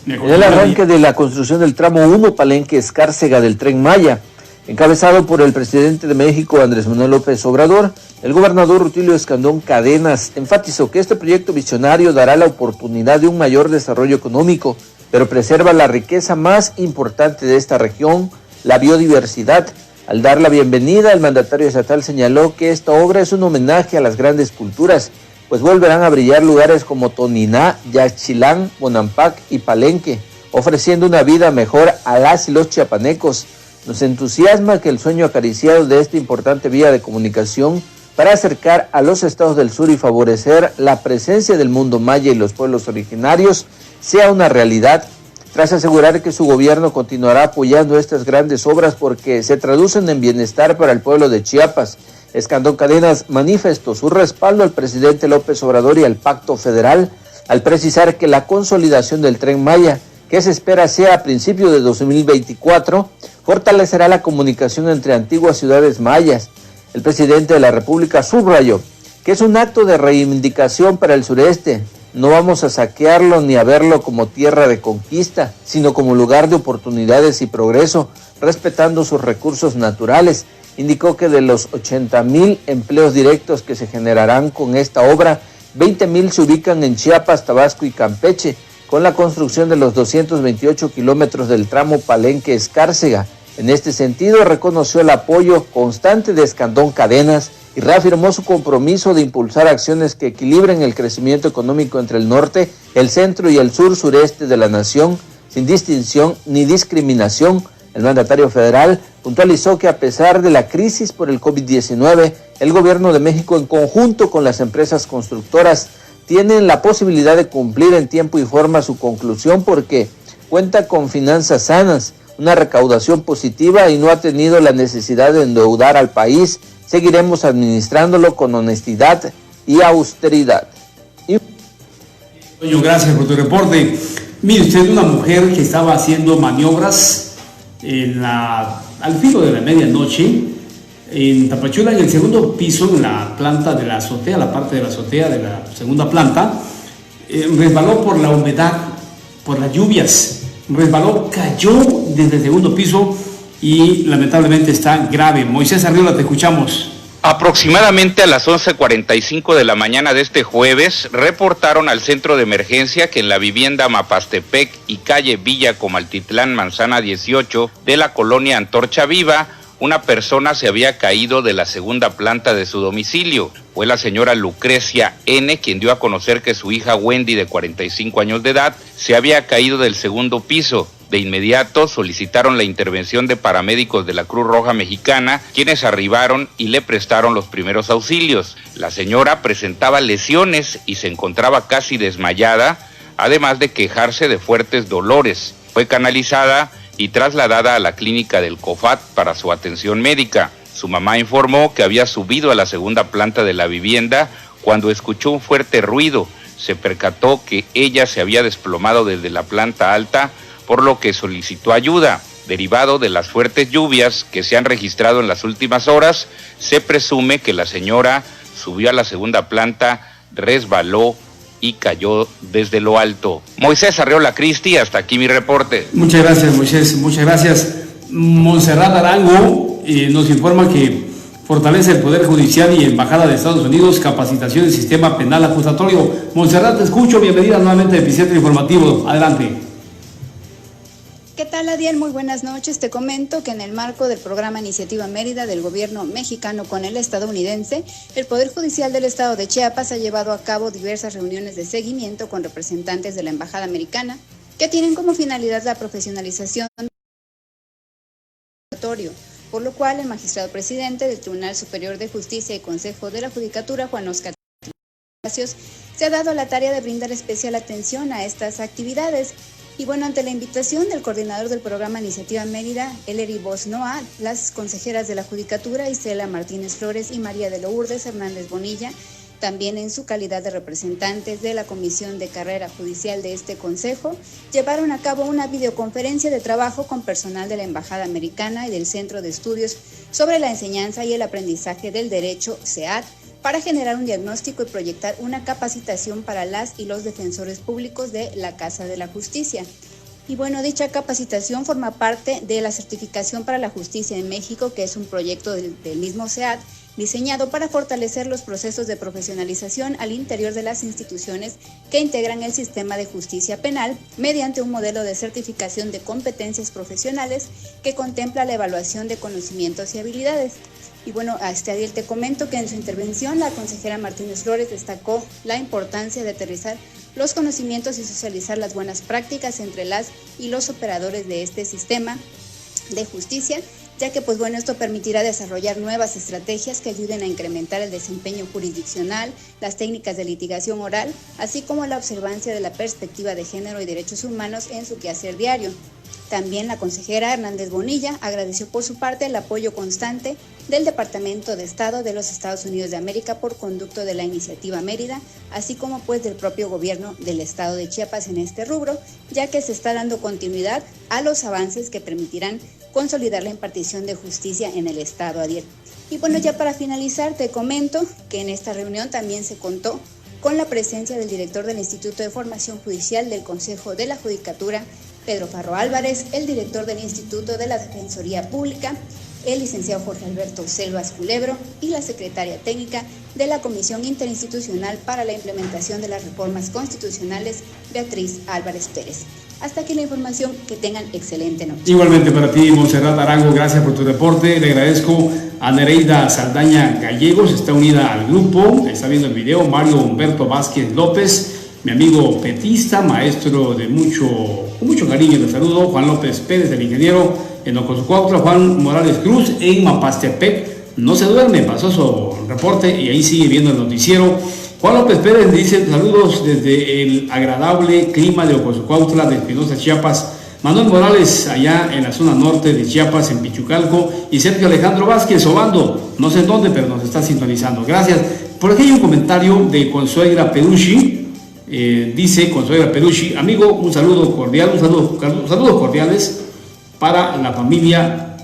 En el arranque de la construcción del tramo 1 Palenque-Escárcega del Tren Maya, encabezado por el presidente de México, Andrés Manuel López Obrador, el gobernador Rutilio Escandón Cadenas enfatizó que este proyecto visionario dará la oportunidad de un mayor desarrollo económico, pero preserva la riqueza más importante de esta región, la biodiversidad. Al dar la bienvenida, el mandatario estatal señaló que esta obra es un homenaje a las grandes culturas, pues volverán a brillar lugares como Toniná, Yaxchilán, Bonampak y Palenque, ofreciendo una vida mejor a las y los chiapanecos. Nos entusiasma que el sueño acariciado de esta importante vía de comunicación para acercar a los estados del sur y favorecer la presencia del mundo maya y los pueblos originarios sea una realidad, tras asegurar que su gobierno continuará apoyando estas grandes obras porque se traducen en bienestar para el pueblo de Chiapas. Escandón Cadenas manifestó su respaldo al presidente López Obrador y al Pacto Federal al precisar que la consolidación del Tren Maya, que se espera sea a principios de 2024, fortalecerá la comunicación entre antiguas ciudades mayas. El presidente de la República subrayó que es un acto de reivindicación para el sureste. No vamos a saquearlo ni a verlo como tierra de conquista, sino como lugar de oportunidades y progreso, respetando sus recursos naturales. Indicó que de los 80,000 empleos directos que se generarán con esta obra, 20,000 se ubican en Chiapas, Tabasco y Campeche, con la construcción de los 228 kilómetros del tramo Palenque-Escárcega. En este sentido, reconoció el apoyo constante de Escandón Cadenas y reafirmó su compromiso de impulsar acciones que equilibren el crecimiento económico entre el norte, el centro y el sur-sureste de la nación, sin distinción ni discriminación. El mandatario federal puntualizó que a pesar de la crisis por el COVID-19, el gobierno de México, en conjunto con las empresas constructoras, tienen la posibilidad de cumplir en tiempo y forma su conclusión porque cuenta con finanzas sanas, una recaudación positiva y no ha tenido la necesidad de endeudar al país. Seguiremos administrándolo con honestidad y austeridad. Oye, gracias por tu reporte. Mire usted, una mujer que estaba haciendo maniobras al filo de la medianoche en Tapachula, en el segundo piso, en la planta de la azotea, la parte de la azotea de la segunda planta, resbaló por la humedad, por las lluvias, resbaló, cayó desde el segundo piso y lamentablemente está grave. Moisés Arriola, te escuchamos. Aproximadamente a las 11:45 de la mañana de este jueves, reportaron al centro de emergencia que en la vivienda Mapastepec y calle Villa Comaltitlán, Manzana 18, de la colonia Antorcha Viva, una persona se había caído de la segunda planta de su domicilio. Fue la señora Lucrecia N. quien dio a conocer que su hija Wendy, de 45 años de edad, se había caído del segundo piso. De inmediato solicitaron la intervención de paramédicos de la Cruz Roja Mexicana, quienes arribaron y le prestaron los primeros auxilios. La señora presentaba lesiones y se encontraba casi desmayada, además de quejarse de fuertes dolores. Fue canalizada y trasladada a la clínica del COFAT para su atención médica. Su mamá informó que había subido a la segunda planta de la vivienda cuando escuchó un fuerte ruido. Se percató que ella se había desplomado desde la planta alta, por lo que solicitó ayuda. Derivado de las fuertes lluvias que se han registrado en las últimas horas, se presume que la señora subió a la segunda planta, resbaló y cayó desde lo alto. Moisés Arriola Cristi, hasta aquí mi reporte. Muchas gracias, Moisés, muchas gracias. Montserrat Arango nos informa que fortalece el Poder Judicial y Embajada de Estados Unidos, capacitación del sistema penal acusatorio. Montserrat, te escucho, bienvenida nuevamente a Epicentro Informativo, adelante. ¿Qué tal, Adiel? Muy buenas noches. Te comento que en el marco del programa Iniciativa Mérida del gobierno mexicano con el estadounidense, el Poder Judicial del Estado de Chiapas ha llevado a cabo diversas reuniones de seguimiento con representantes de la Embajada Americana que tienen como finalidad la profesionalización del judicial, por lo cual el magistrado presidente del Tribunal Superior de Justicia y Consejo de la Judicatura, Juan Oscar Palacios, se ha dado la tarea de brindar especial atención a estas actividades. Y bueno, ante la invitación del coordinador del programa Iniciativa Mérida, Ellery Bosnoa, las consejeras de la Judicatura, Isela Martínez Flores y María de Lourdes Hernández Bonilla, También en su calidad de representantes de la Comisión de Carrera Judicial de este Consejo, llevaron a cabo una videoconferencia de trabajo con personal de la Embajada Americana y del Centro de Estudios sobre la Enseñanza y el Aprendizaje del Derecho, CEAD, para generar un diagnóstico y proyectar una capacitación para las y los defensores públicos de la Casa de la Justicia. Y bueno, dicha capacitación forma parte de la Certificación para la Justicia en México, que es un proyecto del mismo CEAD, diseñado para fortalecer los procesos de profesionalización al interior de las instituciones que integran el sistema de justicia penal mediante un modelo de certificación de competencias profesionales que contempla la evaluación de conocimientos y habilidades. Y bueno, Adiel, te comento que en su intervención la consejera Martínez Flores destacó la importancia de aterrizar los conocimientos y socializar las buenas prácticas entre las y los operadores de este sistema de justicia, ya que pues bueno, esto permitirá desarrollar nuevas estrategias que ayuden a incrementar el desempeño jurisdiccional, las técnicas de litigación oral, así como la observancia de la perspectiva de género y derechos humanos en su quehacer diario. También la consejera Hernández Bonilla agradeció por su parte el apoyo constante del Departamento de Estado de los Estados Unidos de América por conducto de la Iniciativa Mérida, así como pues del propio gobierno del estado de Chiapas en este rubro, ya que se está dando continuidad a los avances que permitirán consolidar la impartición de justicia en el estado, Adiel. Y bueno, ya para finalizar te comento que en esta reunión también se contó con la presencia del director del Instituto de Formación Judicial del Consejo de la Judicatura, Pedro Farro Álvarez, el director del Instituto de la Defensoría Pública, el licenciado Jorge Alberto Selvas Culebro y la secretaria técnica de la Comisión Interinstitucional para la Implementación de las Reformas Constitucionales, Beatriz Álvarez Pérez. Hasta aquí la información, que tengan excelente noche. Igualmente para ti, Montserrat Arango, gracias por tu reporte. Le agradezco a Nereida Saldaña Gallegos, está unida al grupo, está viendo el video. Mario Humberto Vázquez López, mi amigo petista, maestro de con mucho cariño le saludo. Juan López Pérez, el ingeniero en Ocosucuautla. Juan Morales Cruz en Mapastepec, no se duerme, pasó su reporte y ahí sigue viendo el noticiero. Juan López Pérez dice saludos desde el agradable clima de Ocosucuautla, de Espinosa, Chiapas. Manuel Morales allá en la zona norte de Chiapas, en Pichucalco, y Sergio Alejandro Vázquez Obando, no sé en dónde, pero nos está sintonizando. Gracias. Por aquí hay un comentario de Consuegra Perucci. Dice Consuegra Perucci: amigo, un saludo cordial, saludos cordiales para la familia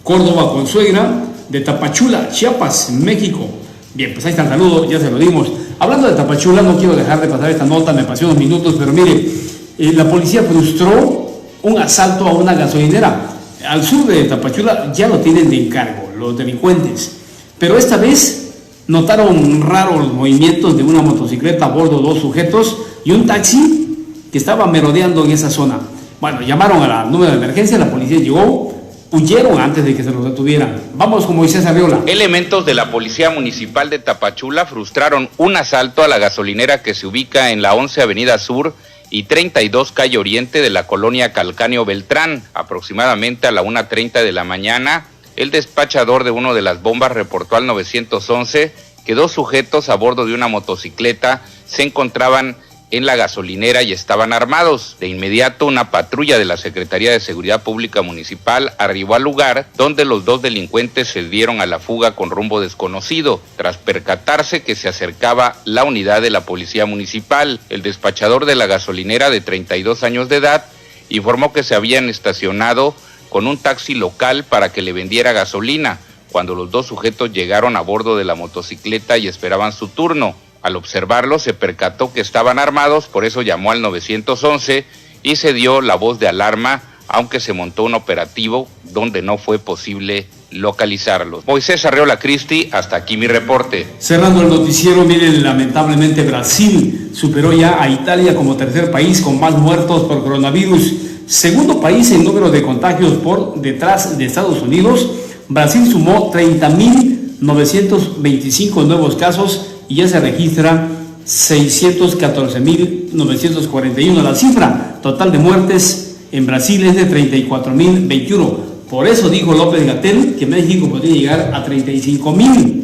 Córdoba Consuegra de Tapachula, Chiapas, México. Bien, pues ahí está el saludo, ya se lo dimos. Hablando de Tapachula, no quiero dejar de pasar esta nota, me pasé unos minutos, pero mire, la policía frustró un asalto a una gasolinera al sur de Tapachula. Ya lo tienen de encargo los delincuentes, pero esta vez notaron raros los movimientos de una motocicleta a bordo de 2 sujetos y un taxi que estaba merodeando en esa zona. Bueno, llamaron a la número de emergencia, la policía llegó, huyeron antes de que se los detuvieran. Vamos con Moisés Arriola. Elementos de la Policía Municipal de Tapachula frustraron un asalto a la gasolinera que se ubica en la 11 Avenida Sur y 32 Calle Oriente de la colonia Calcáneo Beltrán. Aproximadamente a la 1:30 de la mañana, el despachador de una de las bombas reportó al 911 que 2 sujetos a bordo de una motocicleta se encontraban en la gasolinera y estaban armados. De inmediato, una patrulla de la Secretaría de Seguridad Pública Municipal arribó al lugar, donde los 2 delincuentes se dieron a la fuga con rumbo desconocido. Tras percatarse que se acercaba la unidad de la Policía Municipal, el despachador de la gasolinera, de 32 años de edad, informó que se habían estacionado con un taxi local para que le vendiera gasolina, cuando los 2 sujetos llegaron a bordo de la motocicleta y esperaban su turno. Al observarlo, se percató que estaban armados, por eso llamó al 911 y se dio la voz de alarma, aunque se montó un operativo donde no fue posible localizarlos. Moisés Arreola Cristi, hasta aquí mi reporte. Cerrando el noticiero, miren, lamentablemente Brasil superó ya a Italia como tercer país con más muertos por coronavirus. Segundo país en número de contagios por detrás de Estados Unidos. Brasil sumó 30.925 nuevos casos y ya se registra 614.941. La cifra total de muertes en Brasil es de 34.021. Por eso dijo López-Gatell que México podría llegar a 35.000.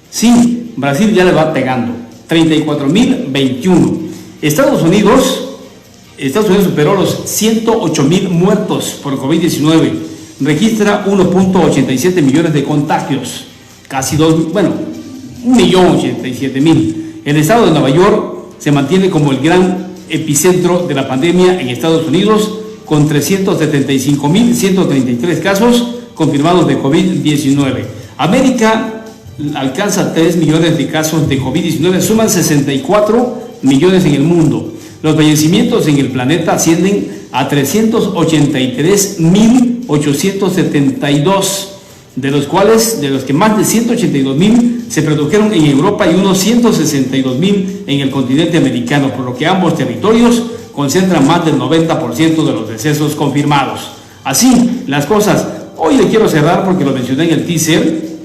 Sí, Brasil ya le va pegando. 34.021. Estados Unidos superó los 108.000 muertos por COVID-19. Registra 1.87 millones de contagios. Casi 2, 1.087.000. El estado de Nueva York se mantiene como el gran epicentro de la pandemia en Estados Unidos, con 375.133 casos confirmados de COVID-19. América alcanza 3 millones de casos de COVID-19, suman 64 millones en el mundo. Los fallecimientos en el planeta ascienden a 383.872, de los que más de 182.000 se produjeron en Europa y unos 162.000 en el continente americano, por lo que ambos territorios concentran más del 90% de los decesos confirmados. Así las cosas. Hoy le quiero cerrar porque lo mencioné en el teaser.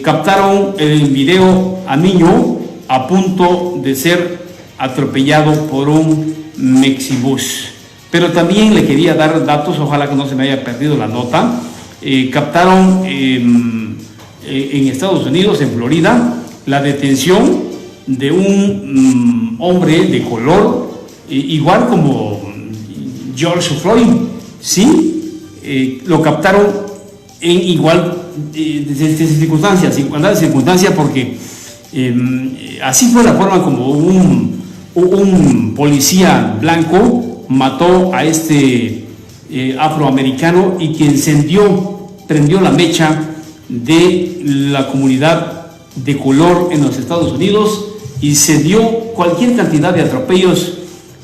Captaron el video a niño a punto de ser atropellado por un Mexibus. Pero también le quería dar datos, ojalá que no se me haya perdido la nota. Captaron en Estados Unidos, en Florida, la detención de un hombre de color, igual como George Floyd, ¿sí? Lo captaron en igual circunstancias porque así fue la forma como un policía blanco mató a este afroamericano y que prendió la mecha de la comunidad de color en los Estados Unidos y se dio cualquier cantidad de atropellos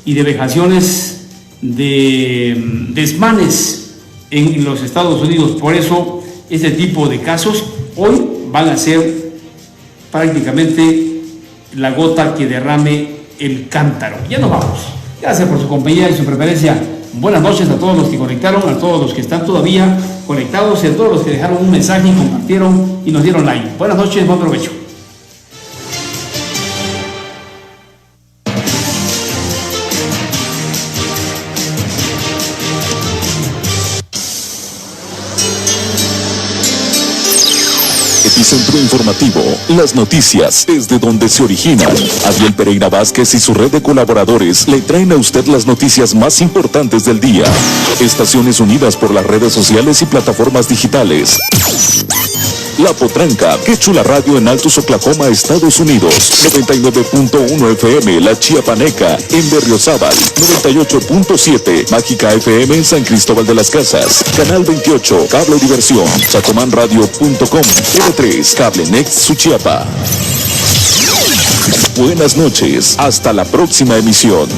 y de vejaciones, de desmanes en los Estados Unidos. Por eso este tipo de casos hoy van a ser prácticamente la gota que derrame el cántaro. Ya nos vamos. Gracias por su compañía y su preferencia. Buenas noches a todos los que conectaron, a todos los que están todavía conectados y a todos los que dejaron un mensaje y compartieron y nos dieron like. Buenas noches, buen provecho. Epicentro Informativo, las noticias desde donde se originan. Adiel Pereira Vázquez y su red de colaboradores le traen a usted las noticias más importantes del día. Estaciones unidas por las redes sociales y plataformas digitales. La Potranca, que chula radio en Altus, Oklahoma, Estados Unidos. 99.1 FM, La Chiapaneca, en Berriozábal. 98.7, Mágica FM en San Cristóbal de las Casas. Canal 28, Cable Diversión. Chacomanradio.com. TV3, Cable Next, Suchiapa. Buenas noches, hasta la próxima emisión.